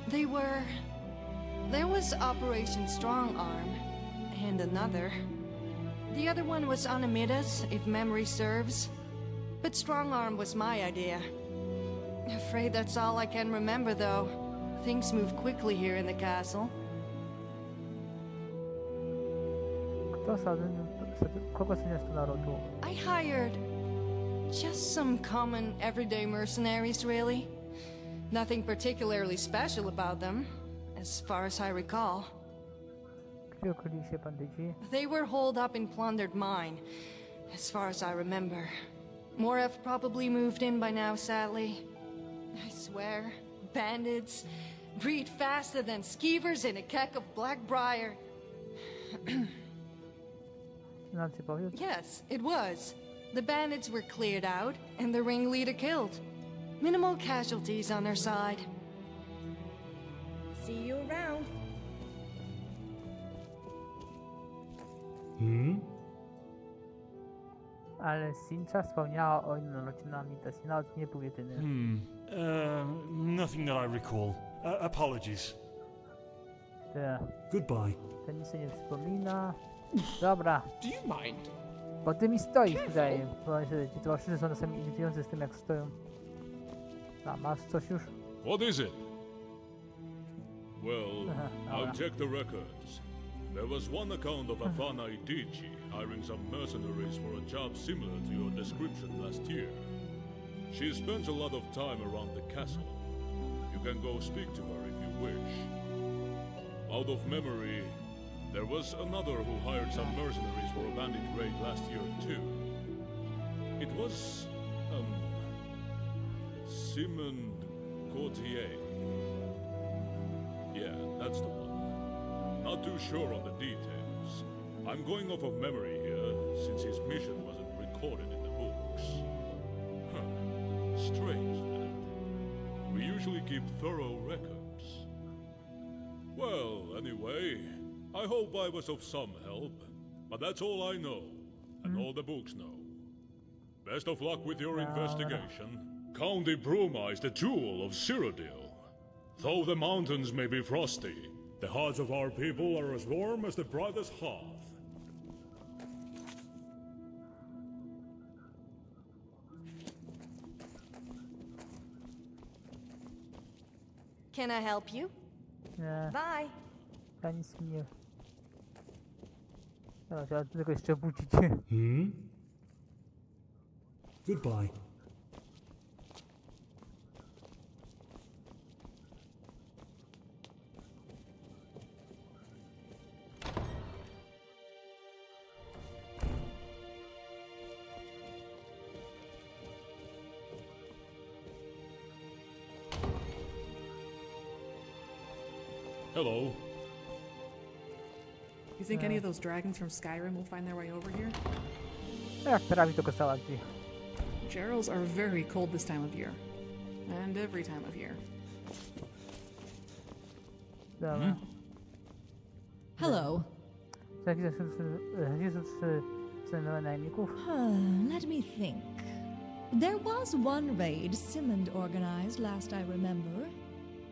There was Operation Strong Arm, and another. The other one was Unofficial, if memory serves. But Strong Arm was my idea. Afraid that's all I can remember, though. Things move quickly here in the castle. I hired just some common, everyday mercenaries, really. Nothing particularly special about them, as far as I recall. Kalilies bandyci. They were holed up in plundered mine, as far as I remember. More have probably moved in by now, sadly. I swear, bandits breed faster than skeevers in a keck of Blackbriar. Yes, it was. The bandits were cleared out, and the ringleader killed. Minimal casualties on their side. See you around. Ale Sincha wspomniała o innym locie na Midas i nawet nie był jedyny. Nothing that I recall. Apologies. Goodbye. Ten nic się nie wspomina. Dobra. Do you mind? Bo ty mi stoisz tutaj. Ci towarzysze są czasami irytujący z tym, jak stoją. A masz coś już? What is it? Well, I've checked the records. There was one account of Afana Idici hiring some mercenaries for a job similar to your description last year. She spends a lot of time around the castle. You can go speak to her if you wish. Out of memory, there was another who hired some mercenaries for a bandit raid last year too. It was, Simon Courtier. Yeah, that's the one. Not too sure on the details. I'm going off of memory here, since his mission wasn't recorded in the books. Strange that. We usually keep thorough records. Well, anyway, I hope I was of some help, but that's all I know, and all the books know. Best of luck with your investigation. County Bruma is the jewel of Cyrodiil. Though the mountains may be frosty, the hearts of our people are as warm as the brightest hearth. Can I help you? Nie. Bye. Ja nic mi nie... Dobra, trzeba tylko jeszcze budzić. Goodbye. Hello. You think any of those dragons from Skyrim will find their way over here? Jak trafi to kostała drzwi. Gerals are very cold this time of year. And every time of year. Dobra. Hello. Let me think. There was one raid Simond organized last I remember.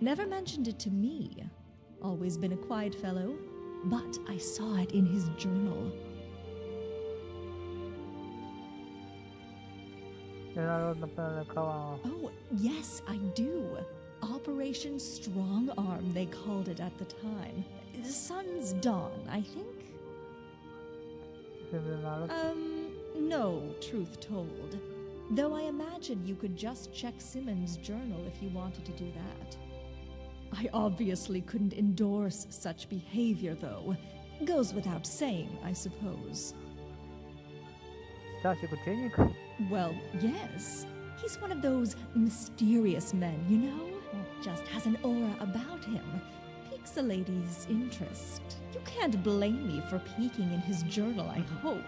Never mentioned it to me. Always been a quiet fellow, but I saw it in his journal. Oh, yes, I do. Operation Strong Arm, they called it at the time. Sun's Dawn, I think? No, truth told. Though I imagine you could just check Simmons' journal if you wanted to do that. I obviously couldn't endorse such behavior, though. Goes without saying, I suppose. Well, yes. He's one of those mysterious men, you know? Just has an aura about him. Piques a lady's interest. You can't blame me for peeking in his journal, I hope.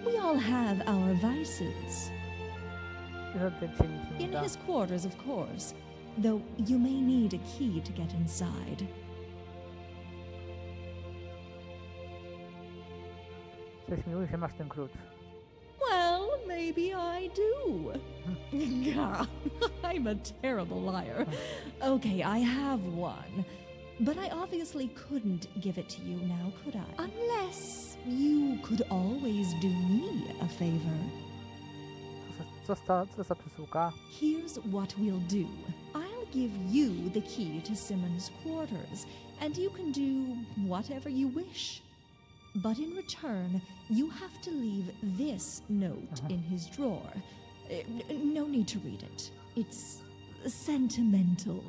We all have our vices. In his quarters, of course. Though you may need a key to get inside. Well, maybe I do. I'm a terrible liar. Okay, I have one. But I obviously couldn't give it to you now, could I? Unless you could always do me a favor. Here's what we'll do. I'll give you the key to Simmons' quarters, and you can do whatever you wish. But in return, you have to leave this note in his drawer. No need to read it. It's sentimental.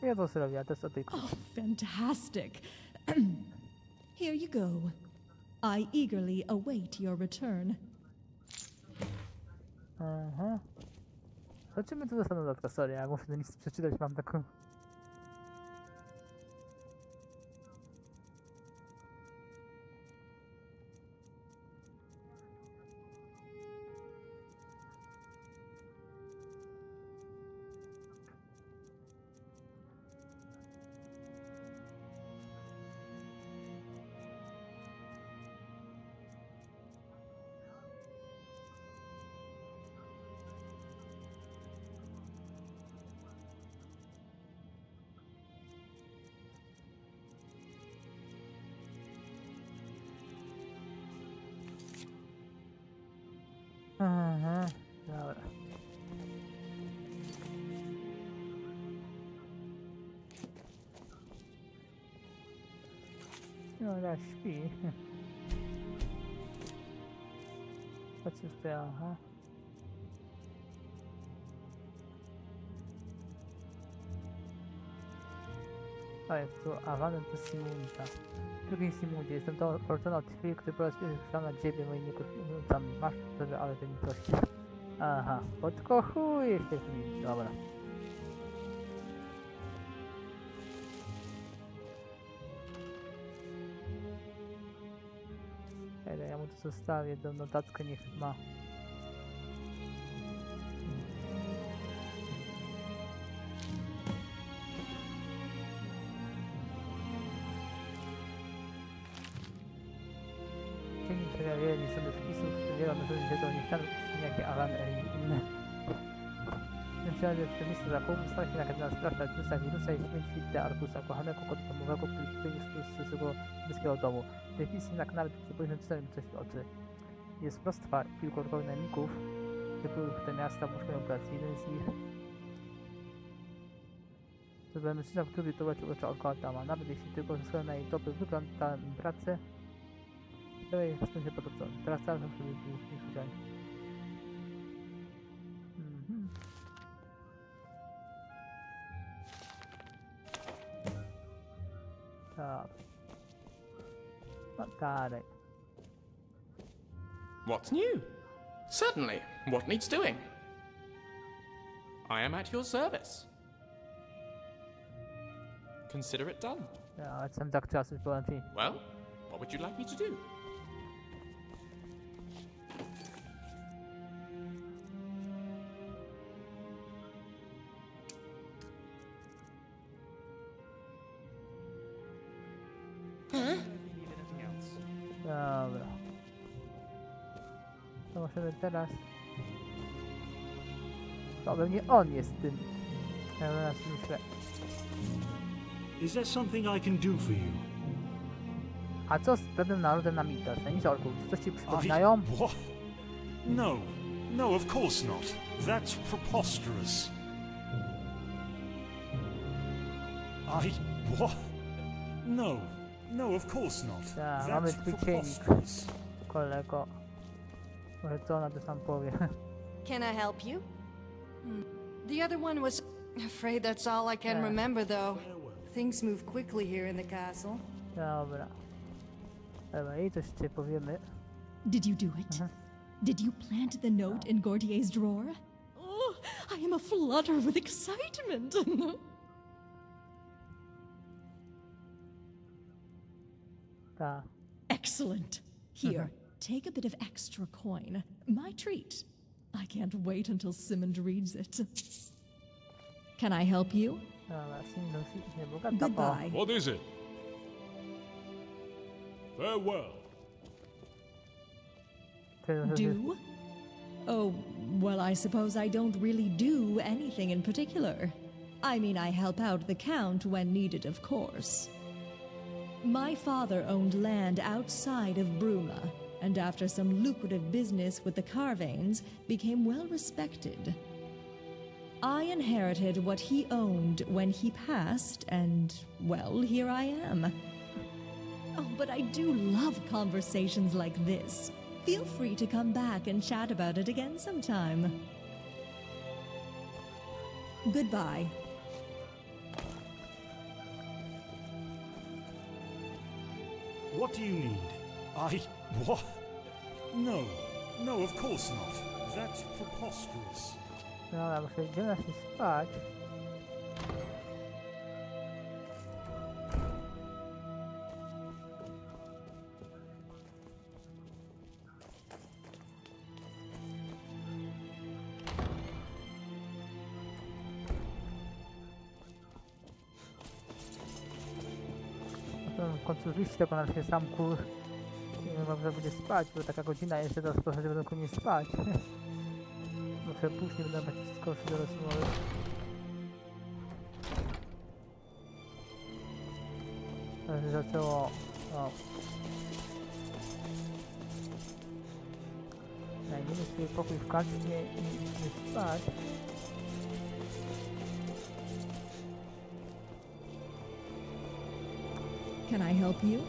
Oh, fantastic. Here you go. I eagerly await your return. Aha. Zobaczymy, co dostaną dodatka. Sorry, ja muszę nic przeczytać, mam taką... Aha, dobra. No, ja śpi. Patrzcie tutaj, aha. A jest tu awanem to Simunta. Drugi Simundzie, jestem to polecony od chwili, który po raz pierwszy słyszałem na ciebie, moi tam masz wtedy, ale to mi coś. Aha, podkochuję się z nim, dobra. Ja mu to zostawię, tę notatkę niech ma. Wiele sobie wpisów, wiele myślę, że to nie chciano jakie awany inne. Myślałem, że w tym miejscu zakupu stał się na kanał sprawdza Artusa, wirusa i śmierci Artusa, kochanego kota domowego, który historycznie z swojego bliskiego domu. Te wpisy na kanale przypomnę czytałem coś w oczy. Jest mnóstwo kilku najemników, typów te miasta poszukują pracy. Jeden z nich to był mężczyzna, który to oczy oko Adama. Nawet jeśli tylko zyskał na jej dobry wygląd ta pracę, to jest się podobno. Teraz cały czas sobie nie słyszałem. Tak. No dalej. What's new? Certainly. What needs doing? I am at your service. Consider it done. Ja, jetzt haben tak czasu połączyć. Well, what would you like me to do? Dobra. To możemy teraz... To pewnie on jest tym. Ja teraz myślę. Is there something I can do for you? A co z pewnym narodem na mitach? Nic orków. Czy coś ci przypominają? What? No. No, of course not. That's preposterous. What? No. No, of course not. Tak, mamy twój ciennik, kolego. Może co ona to sam powie. Can I help you? The other one was... Afraid that's all I can remember, though. Things move quickly here in the castle. Dobra. Dobra, i coś ci powiemy. Did you do it? Did you plant the note in Gordier's drawer? Oh, I am aflutter with excitement. Excellent. Here, take a bit of extra coin. My treat. I can't wait until Simmond reads it. Can I help you? Goodbye. What is it? Farewell. Do? Oh, well, I suppose I don't really do anything in particular. I mean, I help out the Count when needed, of course. My father owned land outside of Bruma, and after some lucrative business with the Carvanes, became well respected. I inherited what he owned when he passed, and, well, here I am. Oh, but I do love conversations like this. Feel free to come back and chat about it again sometime. Goodbye. What do you need? What? No. No, of course not. That's preposterous. Dobra, muszę idziemy się spać. W końcu wyjść tego na się sam kur... Nie wiem, że będzie spać, bo taka godzina jeszcze teraz proszę, że będę nie spać. Muszę później będę skoczyć do rozmowy. Ale się zaczęło... O. Najmniej sobie pokój w karcie nie spać. Can I help you?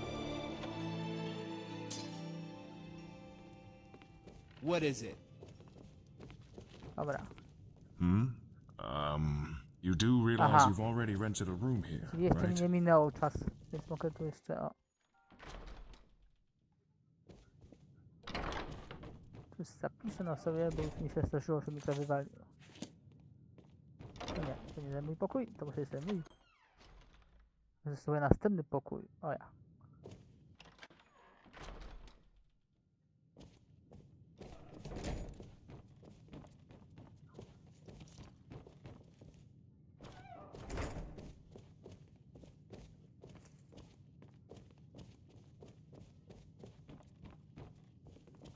What is it? Dobra. You do realize you've already rented a room here, Czyli jeszcze right? nie minął czas, więc mogę tu jeszcze o. Tu zapiszę na sobie, bo już mi się straszyło, że mi to wywaliło. To nie jest mój pokój, to muszę jeszcze mój. Zostaje następny pokój. O ja.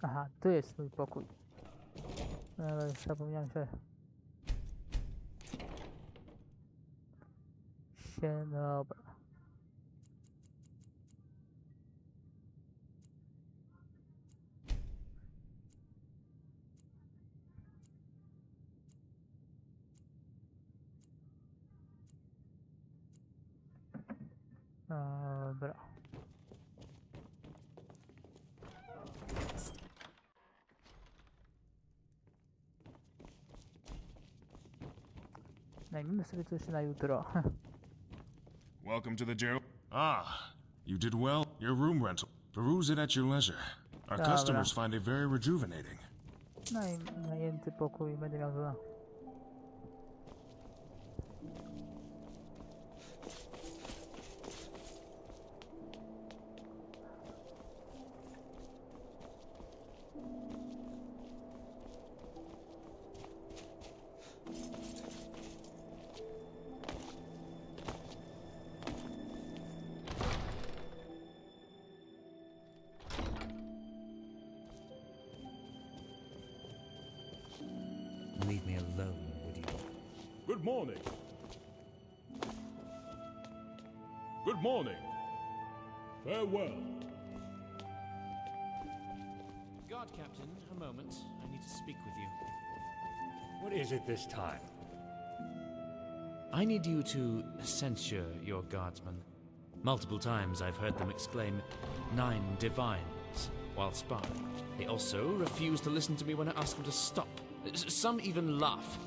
Aha, tu jest mój pokój. Ale już zapomniałem, że... Dobra. Dobra. Najmijmy sobie coś na jutro. Welcome to the jail. You did well. Your room rental. Peruse it at your leisure. Our customers find it very rejuvenating. Najęty pokój będę miał za... Leave me alone, would you? Good morning. Good morning. Farewell. Guard Captain, a moment. I need to speak with you. What is it this time? I need you to censure your guardsmen. Multiple times I've heard them exclaim, 9 divines, while sparring. They also refuse to listen to me when I ask them to stop. Some even laugh.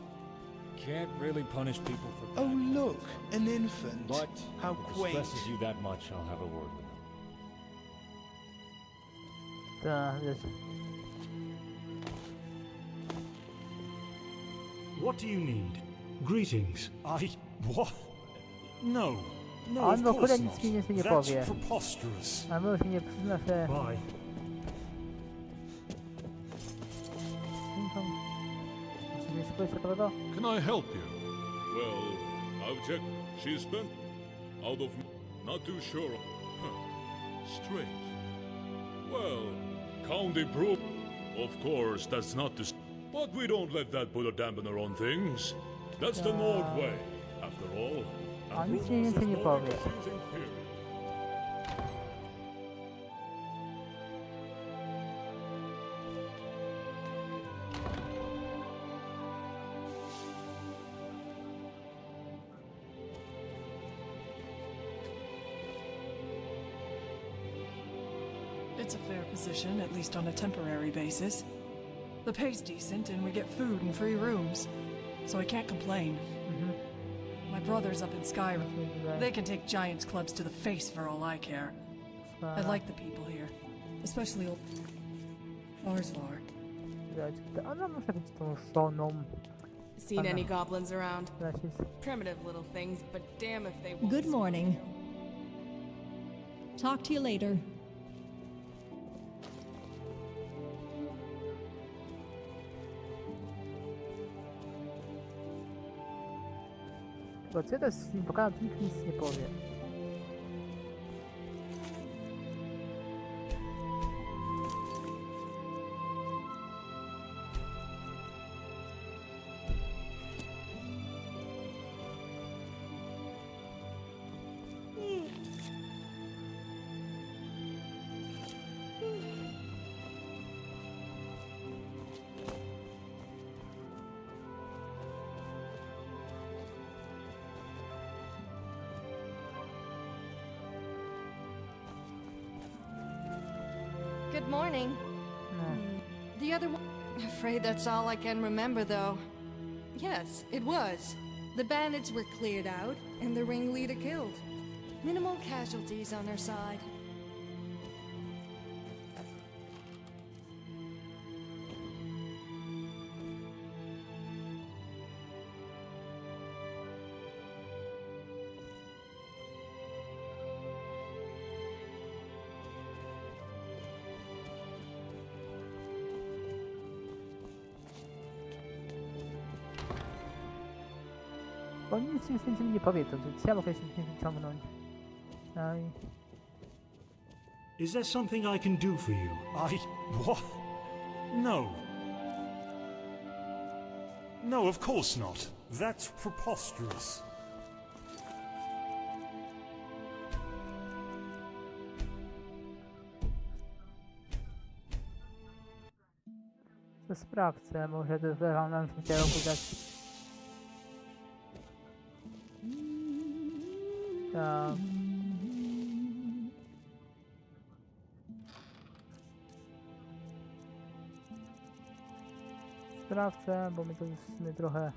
Can't really punish people for... Oh look, an infant. But how if it quaint. stresses you that much, I'll have a word with them. What do you need? Greetings. What? No. No, On of w ogóle course nic not. mi nie That's powie. preposterous. A może się nie przyzna, że... Bye. Can I help you? Well, I've checked. She's spent out of... Not too sure. Strange. Well, County Bruma. Of course, that's not the... But we don't let that put a dampener on things. That's the Nord way, after all. A nic mi więcej nie powie. It's a fair position, at least on a temporary basis. The pay's decent, and we get food and free rooms, so I can't complain. My brother's up in Skyrim. They can take giants clubs to the face for all I care. I like the people here, especially old Arsvar. Ona może być tą żoną. Seen any goblins around? Znaczy, Primitive little things, but damn if they won't. Good morning. Talk to you later. bo co to jest film pokazał, to nikt nic nie powie. Good morning. The other one. Afraid that's all I can remember, though. Yes, it was. The bandits were cleared out, and the ringleader killed. Minimal casualties on our side. Bo nic już więcej mi nie powie, to ja mogę się nie wyciągnąć. No i... Is there something I can do for you? What? No. No, of course not. That's preposterous. To sprawdzę, może to wybrał nam się działo dać. Tak. Sprawdzę, bo mi to już w sumie trochę...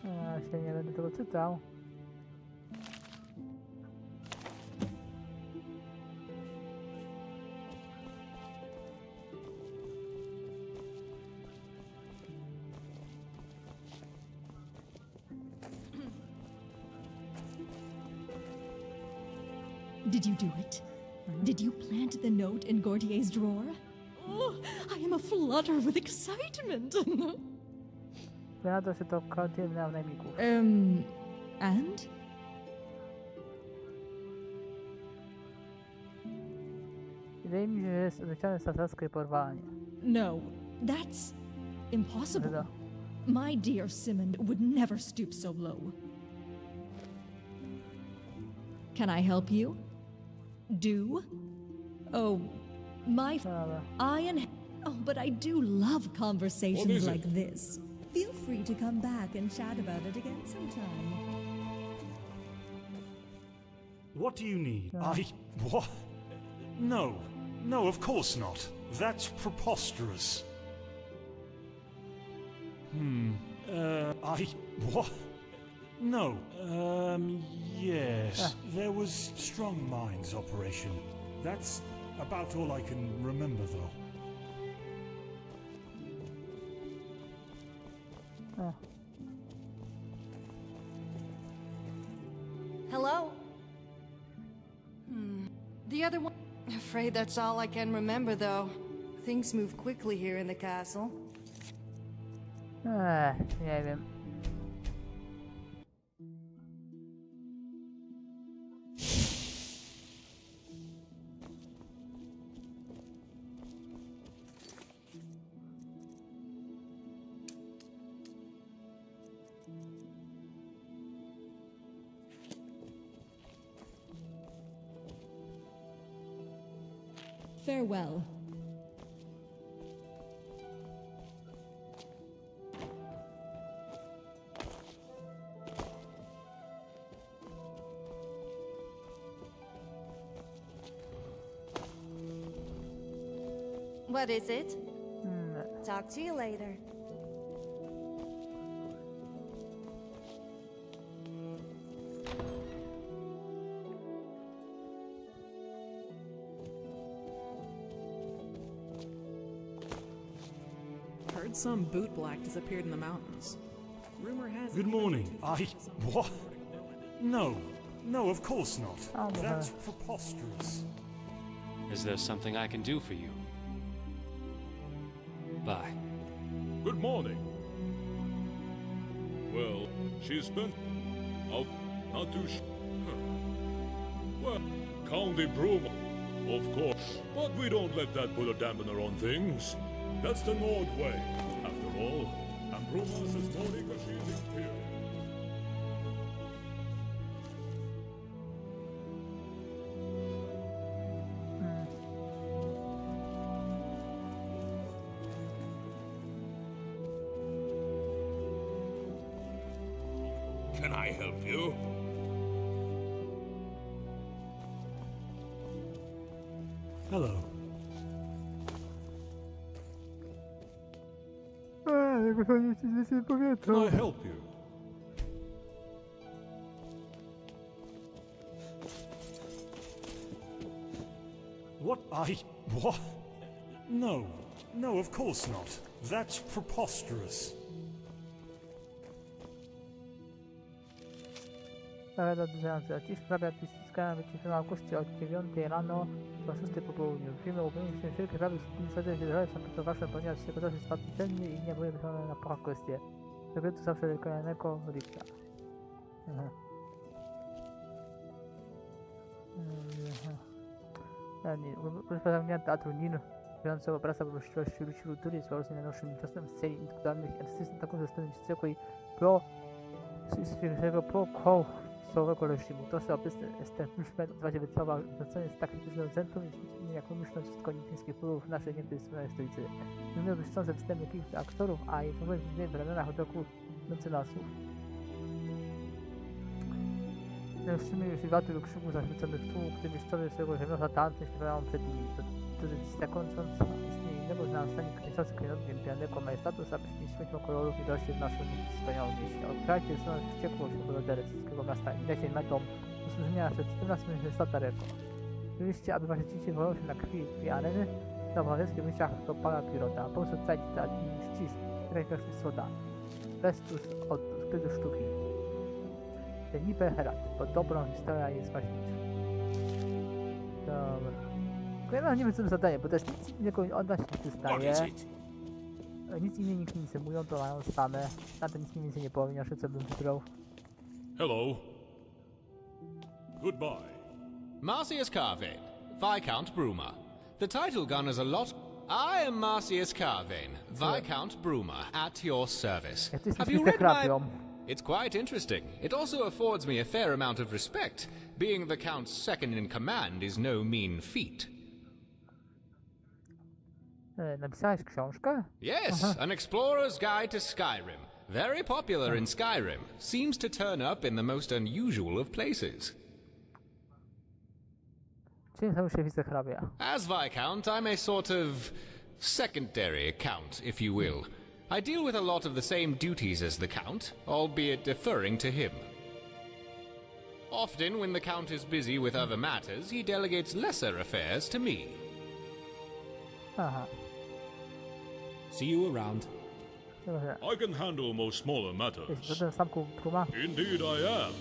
Ja się nie będę tego czytał. Did you do it? Did you plant the note in Gortier's drawer? Oh, I am aflutter with excitement. Znalazło się to kontynuum najemników. And? Wydaje mi się, że jest wyciągnięte stacjackie porwanie. No, that's impossible. My dear Simond would never stoop so low. Can I help you? Do? Oh, my... but I do love conversations like this. Feel free to come back and chat about it again sometime. What do you need? What? No. No, of course not. That's preposterous. What? No. Yes. There was Strong Minds operation. That's about all I can remember, though. Hello? The other one... Afraid that's all I can remember, though. Things move quickly here in the castle. Nie wiem. Farewell. What is it? Talk to you later. Heard some boot black disappeared in the mountains. Rumor has it. Good morning. What? No. No, of course not. That's preposterous. Is there something I can do for you? Bye. Good morning. Well, she's been out, not too Well, County Bruma, of course. But we don't let that put a dampener on things. That's the Nord way, after all. And Bruma says morning because she's here. Can I help you? Hello. Can I help you? What? What? No. No, of course not. That's preposterous. Dziś hrabia ściskałem wyciszyła Augustie od 9 rano do 6 po południu. Filmy upełniły się wszelkie prawie z się drożej są to wasze, ponieważ się gotowi spadł celnie i nie były wyszone na pochach kwestie. Sekretu zawsze wykonanego lipca. Rozpoznania teatru Nin, biorącego obraza możliwości ludzi kultury z bardzo najnowszym czasem z serii indywidualnych artystów, taką zostanie zwykłej pro całego reżimu. To, że obecny establishment odbywa się wycofał wracanie z tak krytycznym centrum, jak umyślność wszystko olimpijskich wpływów w naszej nieprzystępnej stolicy. Mimo błyszczące występy kilku aktorów, a jednocześnie w ramionach od roku mecenasów. Wszyscy już warty do krzyku zachwyconych tłum, który mieszczony swojego rzemiosła tańce śpiewają przed nimi. To rzeczywista kończąc istnienie innego, że nam stanie kończący klejnotkiem pijanego majestatu, aby przynieść światło kolorów i rośnie w naszym wspaniałym mieście. Odkrajcie stronę wściekłość obywatelskiego miasta i dajcie metą usłużenia przed 14 Starego. Oczywiście, aby wasze dzieci wołały się na krwi areny, na obywatelskich myślach to pana Pirota, po prostu cajcie ta ścisz, której pierwszy słoda. Bestus od skrytu sztuki. Nipe Herat, bo dobrą historia jest ważniejsza. Dobra. Ja nie wiem co to zadanie, bo też nic innego od nas nie dostaje. Nic innego nikt nie symują, to mają same. Na to nic mi więcej nie powiem, jeszcze co bym wybrał. Hello. Goodbye. Marcius Carvane, Viscount Bruma. The title garners a lot. I am Marcius Carvane, Viscount Bruma, at your service. Have you read my... It's quite interesting. It also affords me a fair amount of respect. Being the Count's second in command is no mean feat. Napisałeś książkę? Yes, An Explorer's Guide to Skyrim. Very popular in Skyrim. Seems to turn up in the most unusual of places. Czym zajmuje się wicehrabia? As Viscount, I'm a sort of secondary count, if you will. I deal with a lot of the same duties as the Count, albeit deferring to him. Often, when the Count is busy with other matters, he delegates lesser affairs to me. See you around. I can handle most smaller matters. Bruma? Indeed I am.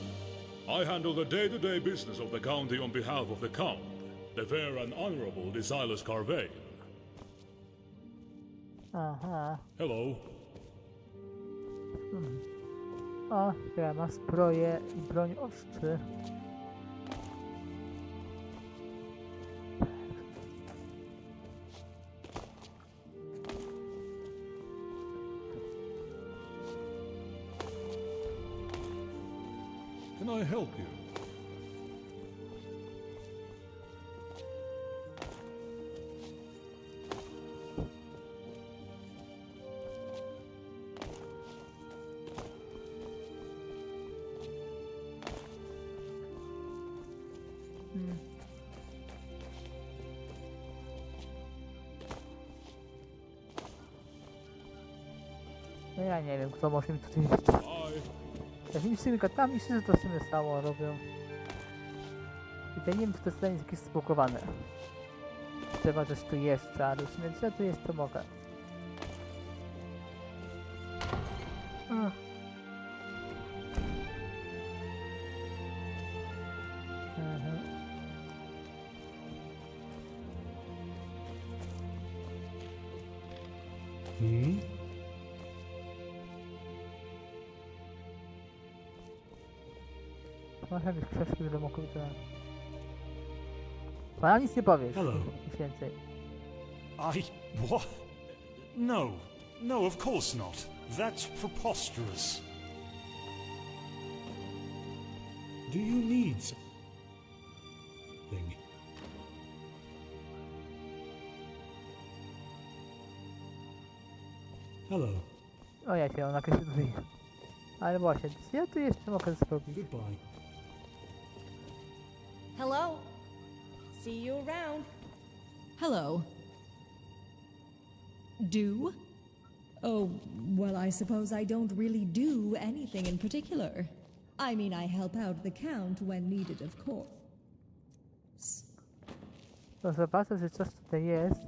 I handle the day-to-day business of the county on behalf of the Count, the fair and honorable Desireless Carvane. Hello. O, ja ma zbroję i broń ostrzy. Can I help you? No ja nie wiem, kto może mi tutaj jeszcze. Jak mi szynka tam i że to sobie samo robią. I ja nie wiem, czy to zdanie jest jakieś zblokowane. Trzeba coś tu jeszcze, ale jeśli ja tu jeszcze mogę. Masz jakieś książki, które mogą to... Pana nic nie powiesz. Hello. Nic więcej. What? No. No, of course not. That's preposterous. Do you need something? Hello. O ja cię, ona się tutaj. Ale właśnie, co ja tu jeszcze mogę zrobić? Goodbye. Hello. See you around. Hello. Do? Oh, well, I suppose I don't really do anything in particular. I mean, I help out the Count when needed, of course. To zobaczę, że coś tutaj jest.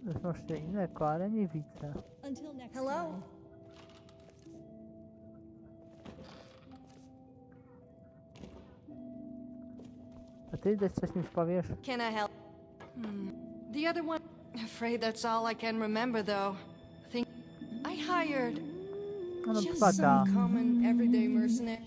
Coś może innego, ale nie widzę. Until next Hello. time. A ty też coś mi powiesz? Can I help? The other one. Afraid that's all I can remember, though. I hired No just pada. some common everyday mercenary.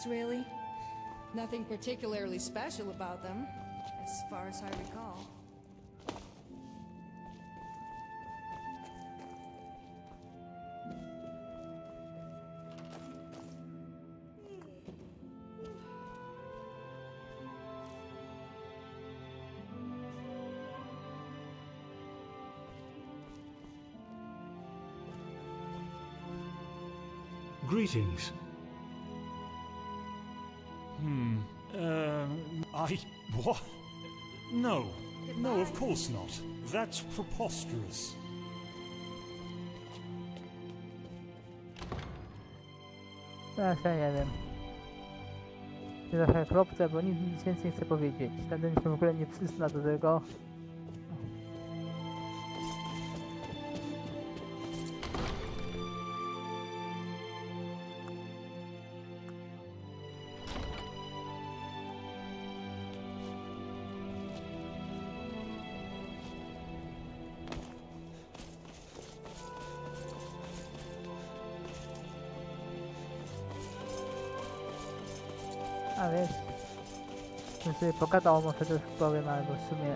Really, nothing particularly special about them, as far as I recall. Greetings. What? No. No, of course not. That's preposterous. Ja nie wiem. Trochę kropce, bo nic więcej nie chcę powiedzieć. Ten się w ogóle nie przysna do tego. A wiesz, bym sobie pogadał, może też powiem, albo w sumie...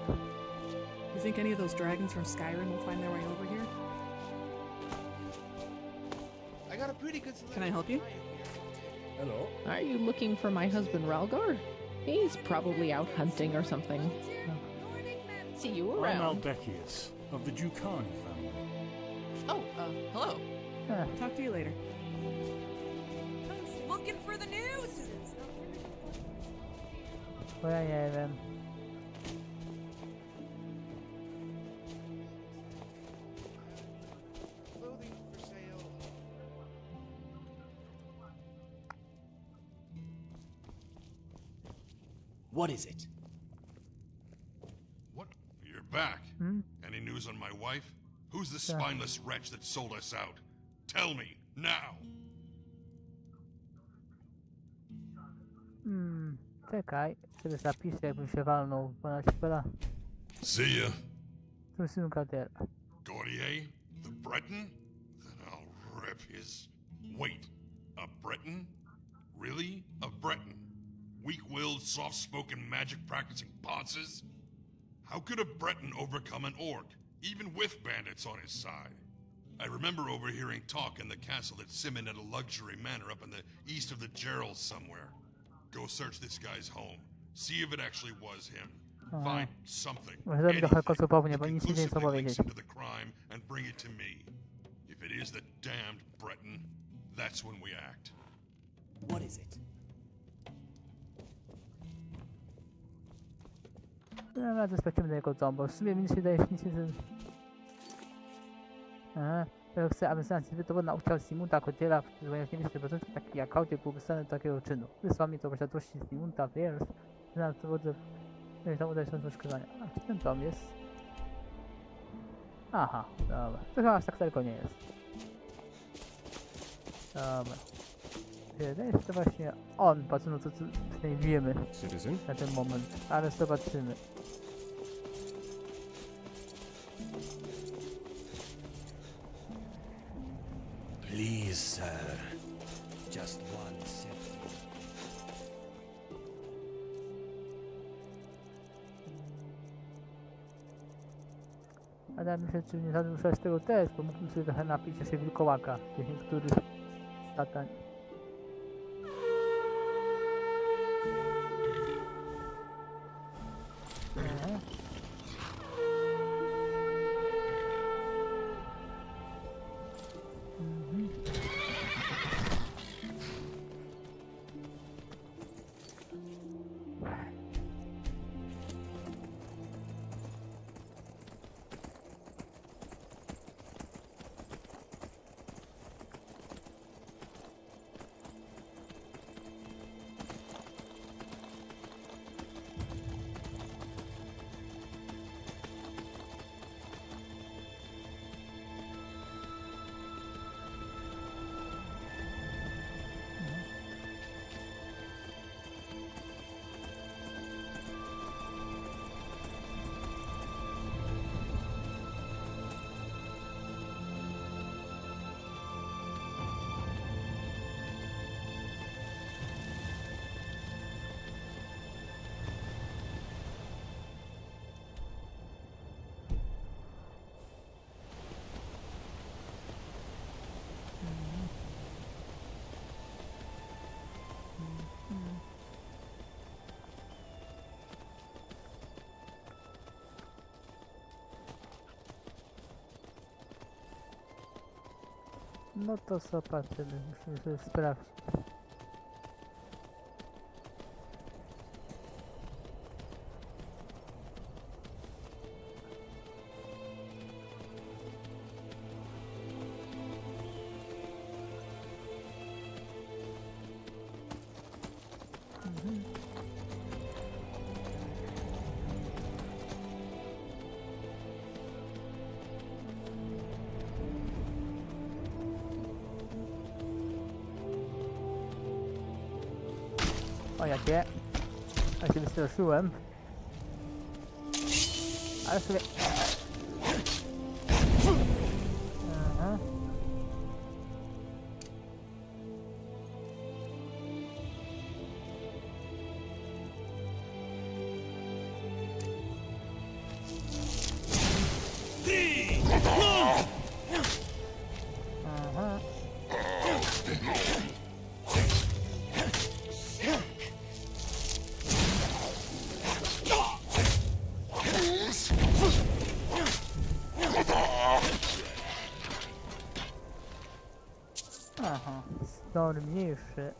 You think any of those dragons from Skyrim will find their way over here? I got a pretty good Can I help you? Hello. Are you looking for my husband Hrothgar? He's probably out hunting or something. See you I'm around. Albekius, of the Ducani family. Oh, hello. Talk to you later. Looking for the news. Bo ja nie wiem. Clothing for sale. What is it? What? You're back. Any news on my wife? Who's the spineless wretch that sold us out? Tell me, now! Czekaj, sobie zapiszę, jakbym się walnął ponad szpela. See ya. Tu synka der. Gordier? The Breton? Then I'll rip his... Wait, a Breton? Really? A Breton? Weak-willed, soft-spoken, magic-practicing ponces? How could a Breton overcome an orc, even with bandits on his side? I remember overhearing talk in the castle that Simon had a luxury manor up in the east of the Geralds somewhere. Go search this guy's home. See if it actually was him. Find something, Zrobię trochę kocupownie, bo that nic nie chcę conclusively powiedzieć. links him to the crime and bring it to me. If it is the damned Breton, that's when we act. What is it? No, razem sprawdzimy jego dom, bo w sumie mi się wydaje, że nic nie... Aha, ja chcę, aby znać to nauczał Simunta Kodziela, w nie myślę, bo taki jak Kodziel był wysłany do takiego czynu. Wysłał mi to posiadłości Simunta Wiers, na to wodę, tam udaje się poszukiwania. A gdzie ten dom jest? Aha, dobra. To chyba aż tak daleko nie jest. Dobra. Wydaje się, że to właśnie on, patrząc na to, co tutaj wiemy na ten moment, ale zobaczymy. Please, sir. Just one second. Ale myślę, czy nie zadłużać tego też, bo mógłbym sobie trochę napić jeszcze wilkołaka z tych niektórych statań. No to zobaczymy, musimy sobie sprawdzić. O jakie? Ja się wystraszyłem. Ale sobie... Aha. Aha. Aha, stormniejszy.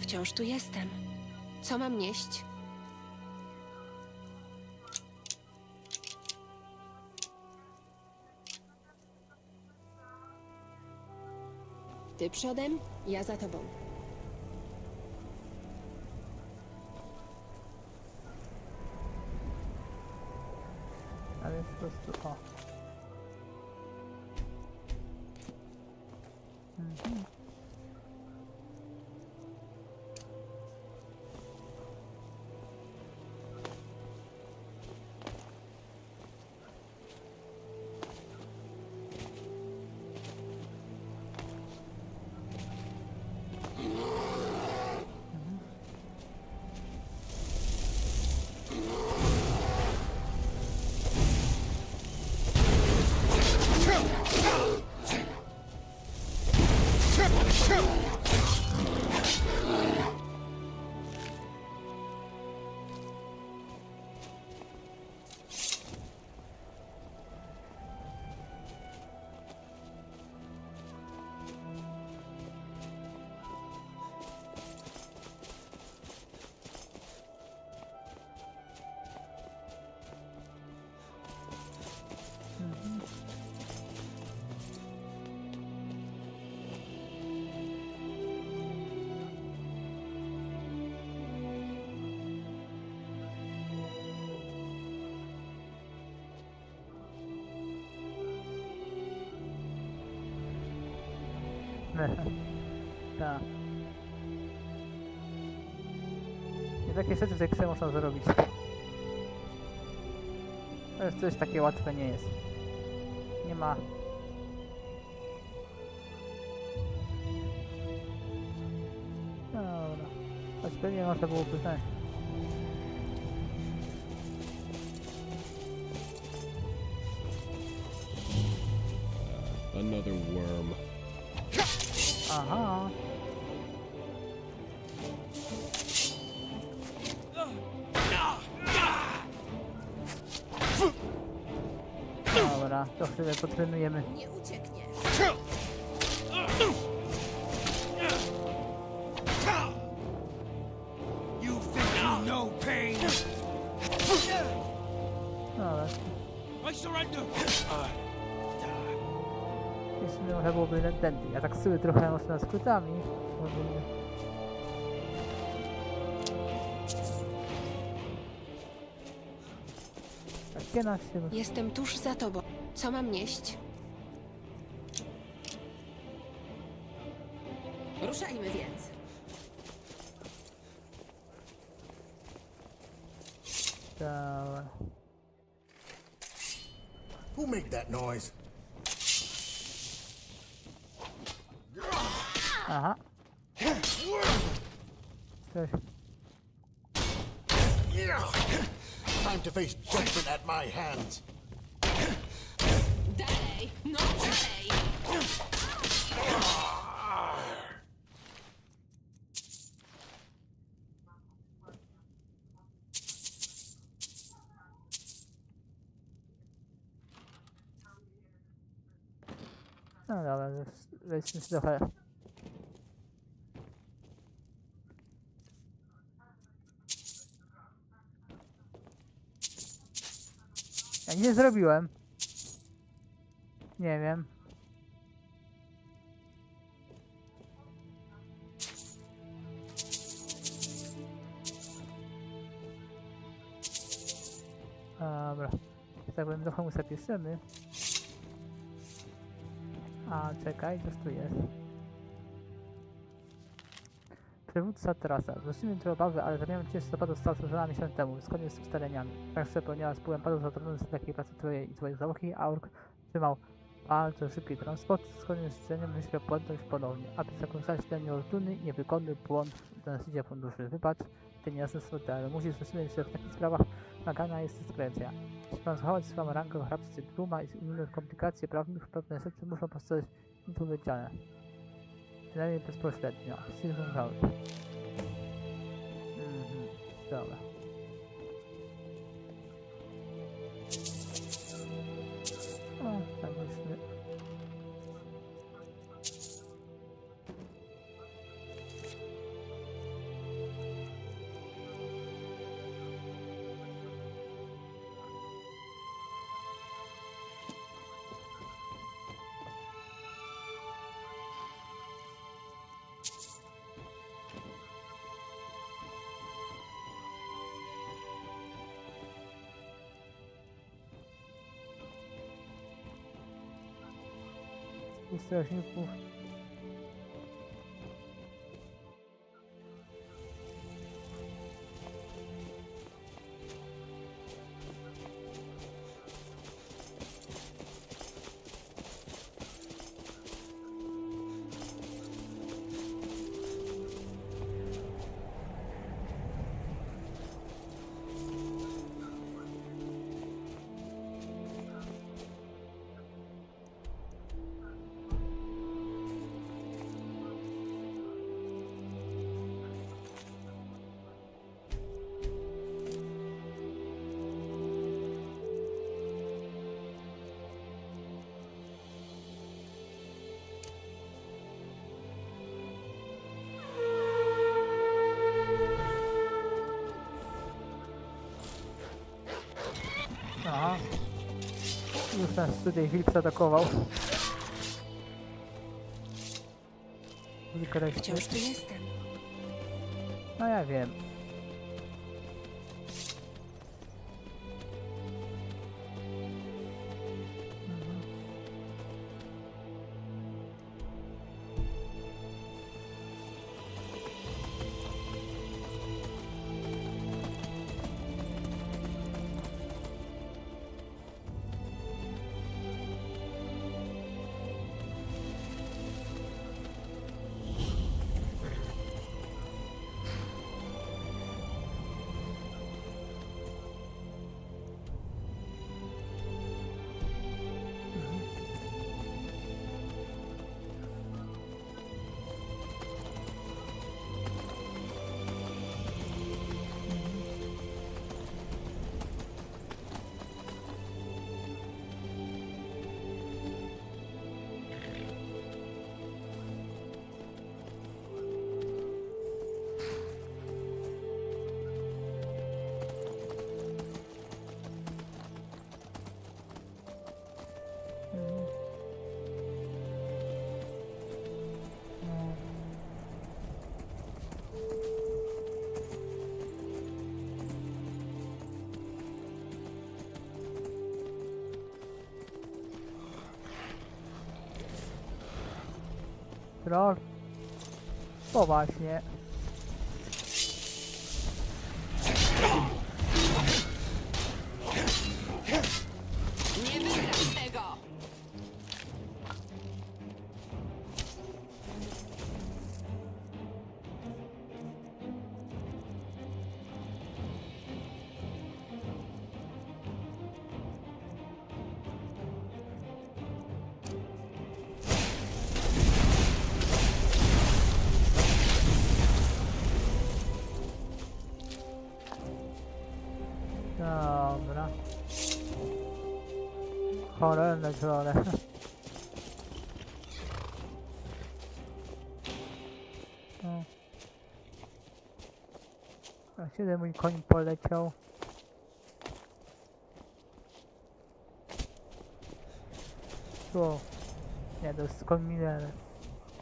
Wciąż tu jestem. Co mam nieść? Ty przodem, ja za tobą. Ale po prostu o. Tak. I takie rzeczy w tej grze można zrobić. To jest coś takie łatwe nie jest. Nie ma... Dobra. Choć pewnie można byłoby znaleźć. Another worm. Aha. Dobra, to chwilę potrenujemy. Nie uciekniesz. You think you know pain? Dobra. I surrender. Jeśli można byłoby tędy. Ja tak sobie trochę mocno skrótami. Takie nas się... Jestem tuż za tobą. Co mam nieść? Ruszajmy więc. Dobra. Who made that noise? Aha. Coś. Time to face judgment at my hands. Dalej! No dalej! No dobra, weźmy się trochę. Ja nie zrobiłem. Nie wiem. Dobra. Tak powiem, trochę mu zapiszemy. A, czekaj, coś tu jest. Przywódca trasa. Wrócimy do obawy, ale zamiast cię zapadł stał za miesiąc temu, zgodnie z ustaleniami. Także ponieważ byłem bardzo zadowolony z takiej pracy twojej i twojej załogi, Aurk trzymał bardzo szybki transport, zgodnie z życzeniem myślał płynąć ponownie, aby zakończyć ten niefortunny i niewygodny błąd w nasidzie funduszy. Wybacz, ty niejasne słowa, ale musisz zrozumieć, że w takich sprawach nagana jest dyskrecja. Jeśli pan zachować swoją rangę w hrabstwie Bruma i inne komplikacje prawnych, pewne rzeczy muszą pozostać niedopowiedziane. Przynajmniej bezpośrednio. Silverhold. Dobra. O, tam myśmy. Strażników. Aha. Już nas tutaj Wilks atakował. Wciąż tu jestem. No ja wiem. O właśnie. Nie wygrasz tego! Dobra. Cholerne trolle. No. A kiedy mój koń poleciał? Tu. Nie, to jest koń minęły.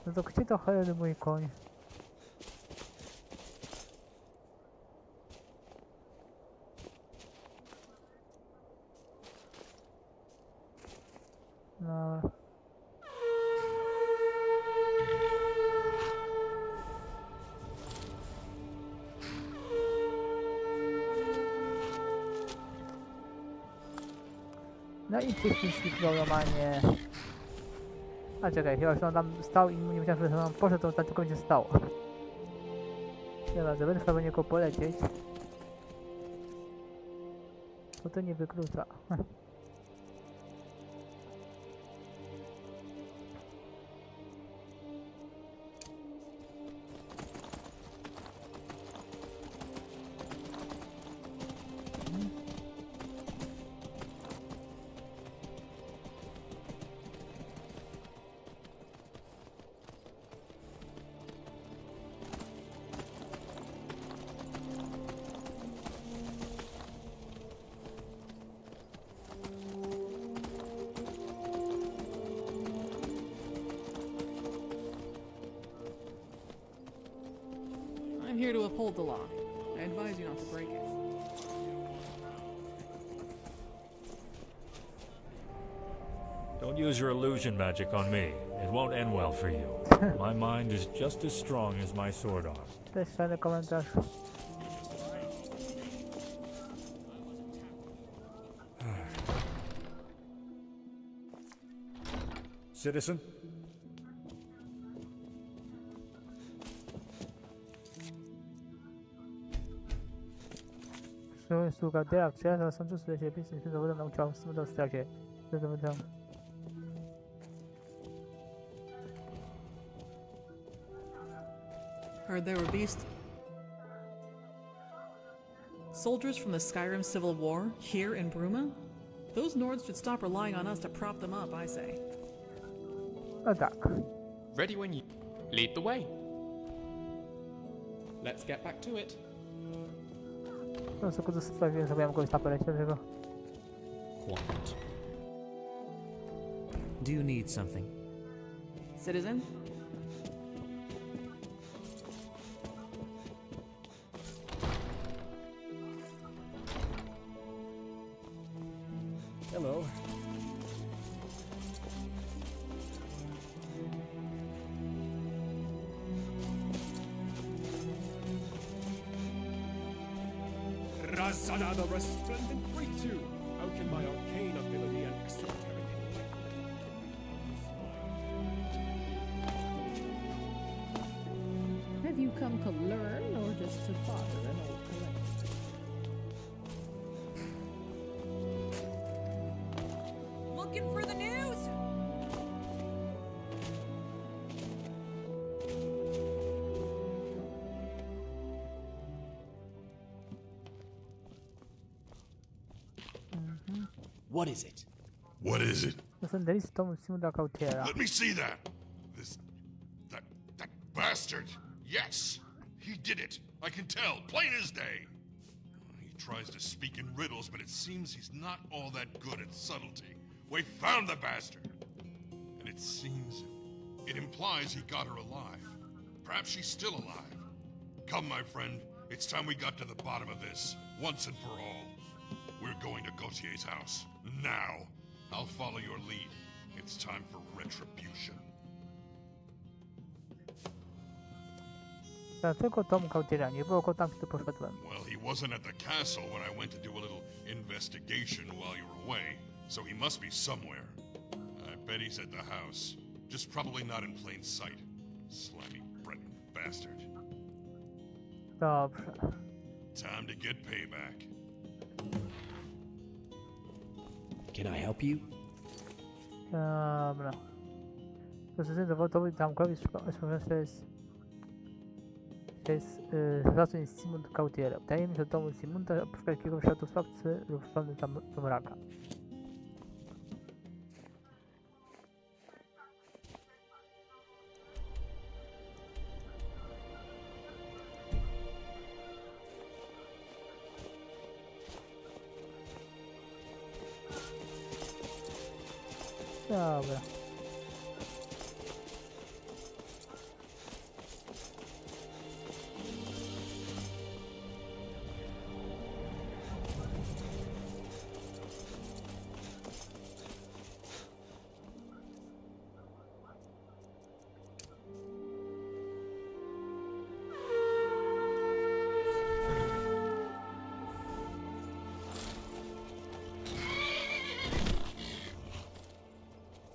No to gdzie to cholerny mój koń? No. No i techniczny programowanie. A czekaj, chyba że on tam stał i nie wiedziałem, że on poszedł, to tam tylko będzie stał. Dobra, będę trzeba niego polecieć. To nie wyklucza. I'm here to uphold the law. I advise you not to break it. Don't use your illusion magic on me. It won't end well for you. My mind is just as strong as my sword arm. Też fajny komentarz. Citizen? Sługa Dela wczoraj sądzę, że się pisać z dowodem nauczyłam w tym stracie. Heard there were beasts. Soldiers from the Skyrim Civil War here in Bruma? Those Nords should stop relying on us to prop them up, I say. No tak. Ready when you lead the way. Let's get back to it. No tylko zostawiłem, żeby ja mogłem stapeleć tego. What? Do you need something? Citizen? Hello. Razada the Resplendent Breakthrough! How can my arcane ability and exoteric Have you come to learn or just to bother an old collector? Looking for the news? What is it? What is it? Let me see that! That bastard! Yes! He did it! I can tell, plain as day! He tries to speak in riddles, but it seems he's not all that good at subtlety. We found the bastard! And it implies he got her alive. Perhaps she's still alive. Come, my friend, it's time we got to the bottom of this, once and for all. We're going to Gautier's house. Now! I'll follow your lead. It's time for retribution. Dlaczego dom kautyra? Nie było go tam, gdy poszedłem. Well, he wasn't at the castle when I went to do a little investigation while you were away, so he must be somewhere. I bet he's at the house. Just probably not in plain sight. Slimy Breton bastard. Dobrze. Time to get payback. Can I help you? Dobra. Pozycja dowodowy Dawnguard jest zwracanie Simon do Kautiera. Tajemnic do domu Simunda oprócz jakiegoś światłosławcy lub strony tam mraka. Dobra.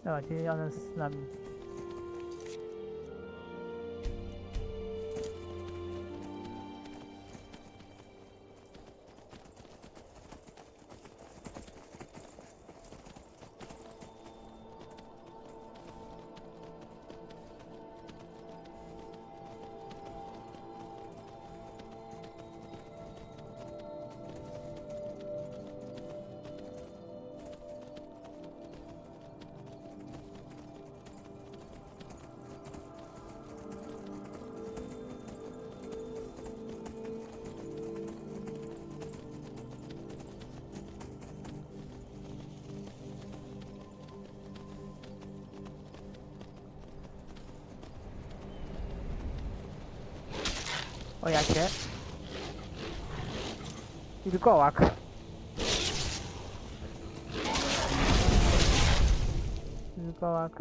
Dobra, czyli one z nami. O jakie? Wilkołak. Wilkołak.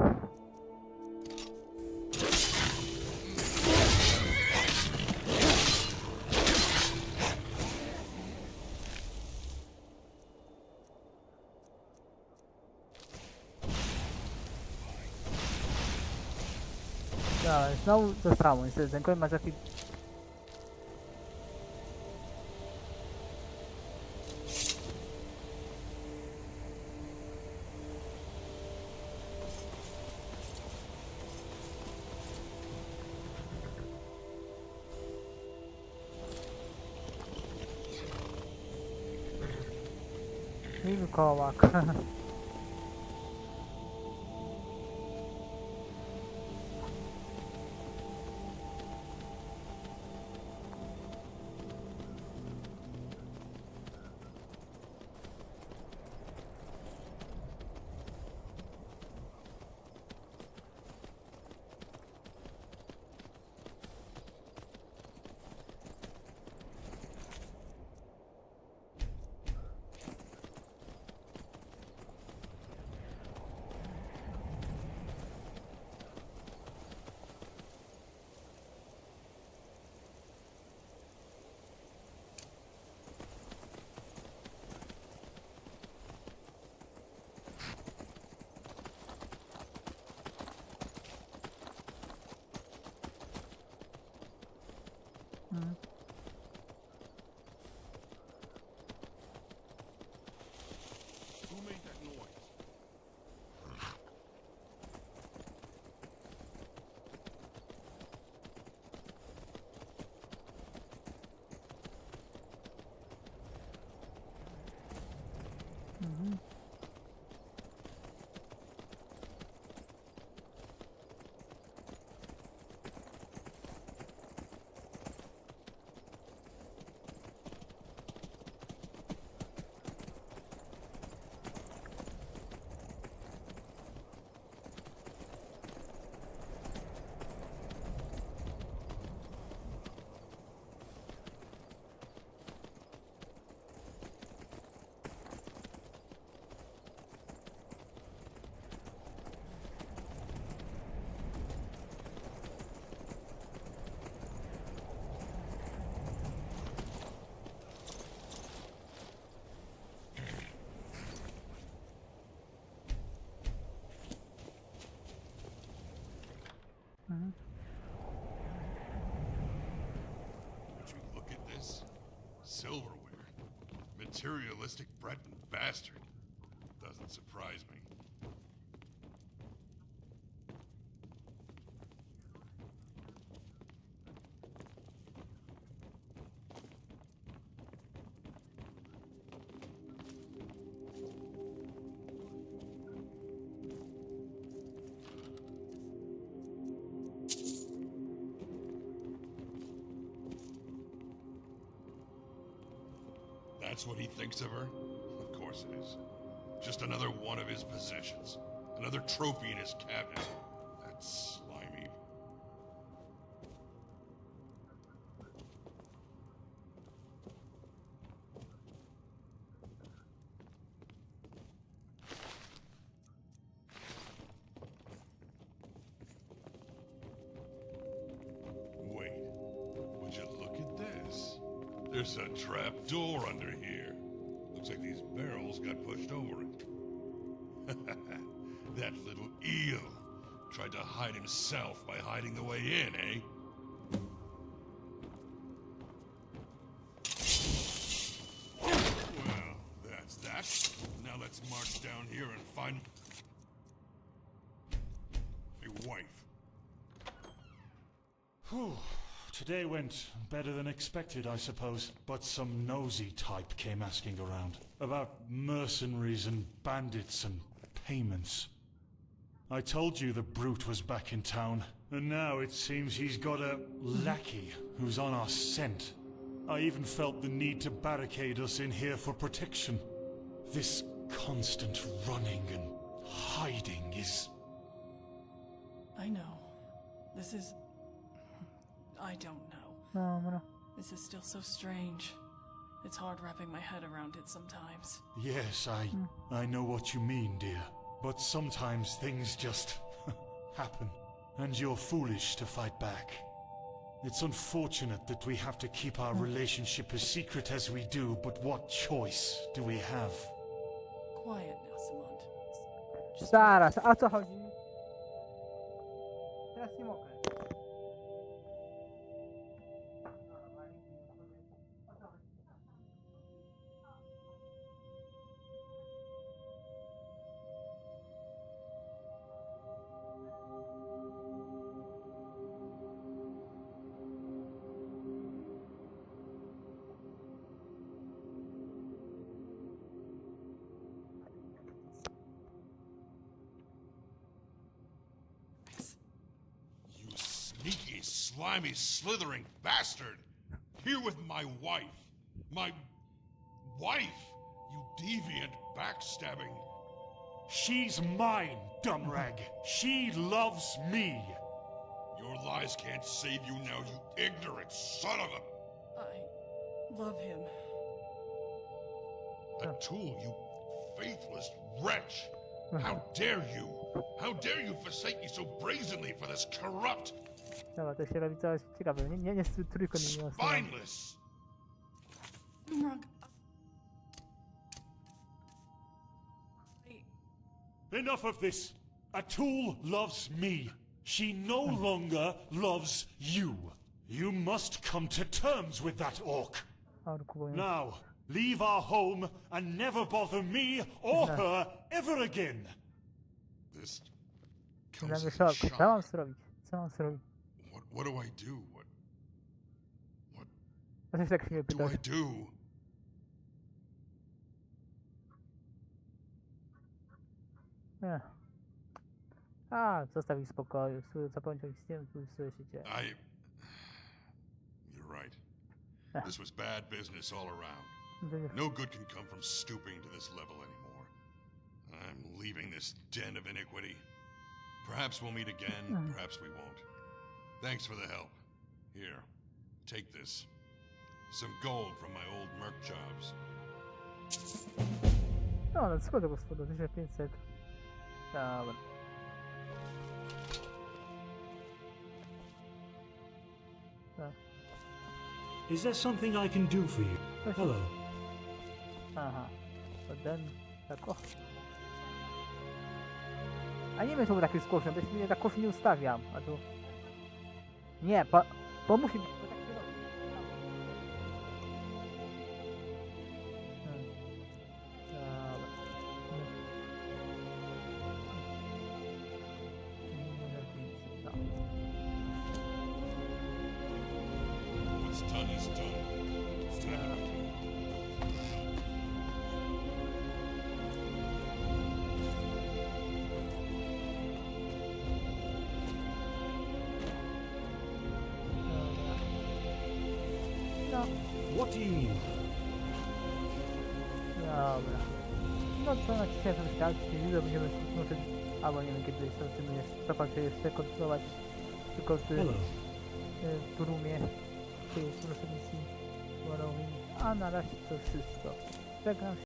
No, znowu to samo, niestety ten koń ma taki... Wilkołak. materialistic Breton bastard. Doesn't surprise me. That's what he thinks of her? Of course it is. Just another one of his possessions. Another trophy in his cabinet. That's slimy. Wait. Would you look at this? There's a trap door under here. Looks like these barrels got pushed over it. That little eel tried to hide himself by hiding the way in, eh? Well, that's that. Now let's march down here and find a wife. Whew. Today went better than expected, I suppose. But some nosy type came asking around about mercenaries and bandits and payments. I told you the brute was back in town, and now it seems he's got a lackey who's on our scent. I even felt the need to barricade us in here for protection. This constant running and hiding is... I know. This is... I don't know. No. This is still so strange. It's hard wrapping my head around it sometimes. Yes, I know what you mean, dear. But sometimes things just happen, and you're foolish to fight back. It's unfortunate that we have to keep our relationship as secret as we do, but what choice do we have? Quiet now, Simond. Sara, o co chodzi? Teraz nie mogę. Sneaky, slimy, slithering bastard! Here with my wife! My wife! You deviant, backstabbing... She's mine, dumbrag! She loves me! Your lies can't save you now, you ignorant son of a... I love him. A tool, you faithless wretch! How dare you? How dare you forsake me so brazenly for this corrupt... Dobra, to się robi coraz ciekawe. Nie trójką nie spineless! Enough of this! A tool loves me. She no longer loves you. You must come to terms with that orc. Now, leave our home and never bother me or her ever again. This Mam comes as a szok. shock. Co mam zrobić? Co mam zrobić? What do I do? To się tak mnie What do pytasz. I do? Zostaw ich w spokoju. Zapomnij o istnieniu, tu się dzieje. You're right. This was bad business all around. No good can come from stooping to this level anymore. I'm leaving this den of iniquity. Perhaps we'll meet again, perhaps we won't. Thanks for the help. Here, take this. Some gold from my old merc jobs. No, skoro gospodo, 1500. Dobra. Is there something I can do for you? Hello. Aha. To ten... tak o. A nie wiem, czemu taki skłoszny, bo ja taków nie ustawiam, a tu... Nie, bo musi być, bo tak się robi. What do you need? Dobra. No to na dzisiaj wystarczy. Widzę, będziemy może, albo nie wiem kiedy zobaczymy jeszcze, zobaczę jeszcze kontynuować przygody w Brumie, tej misji Waterwalking, a na razie to wszystko. Żegnam się.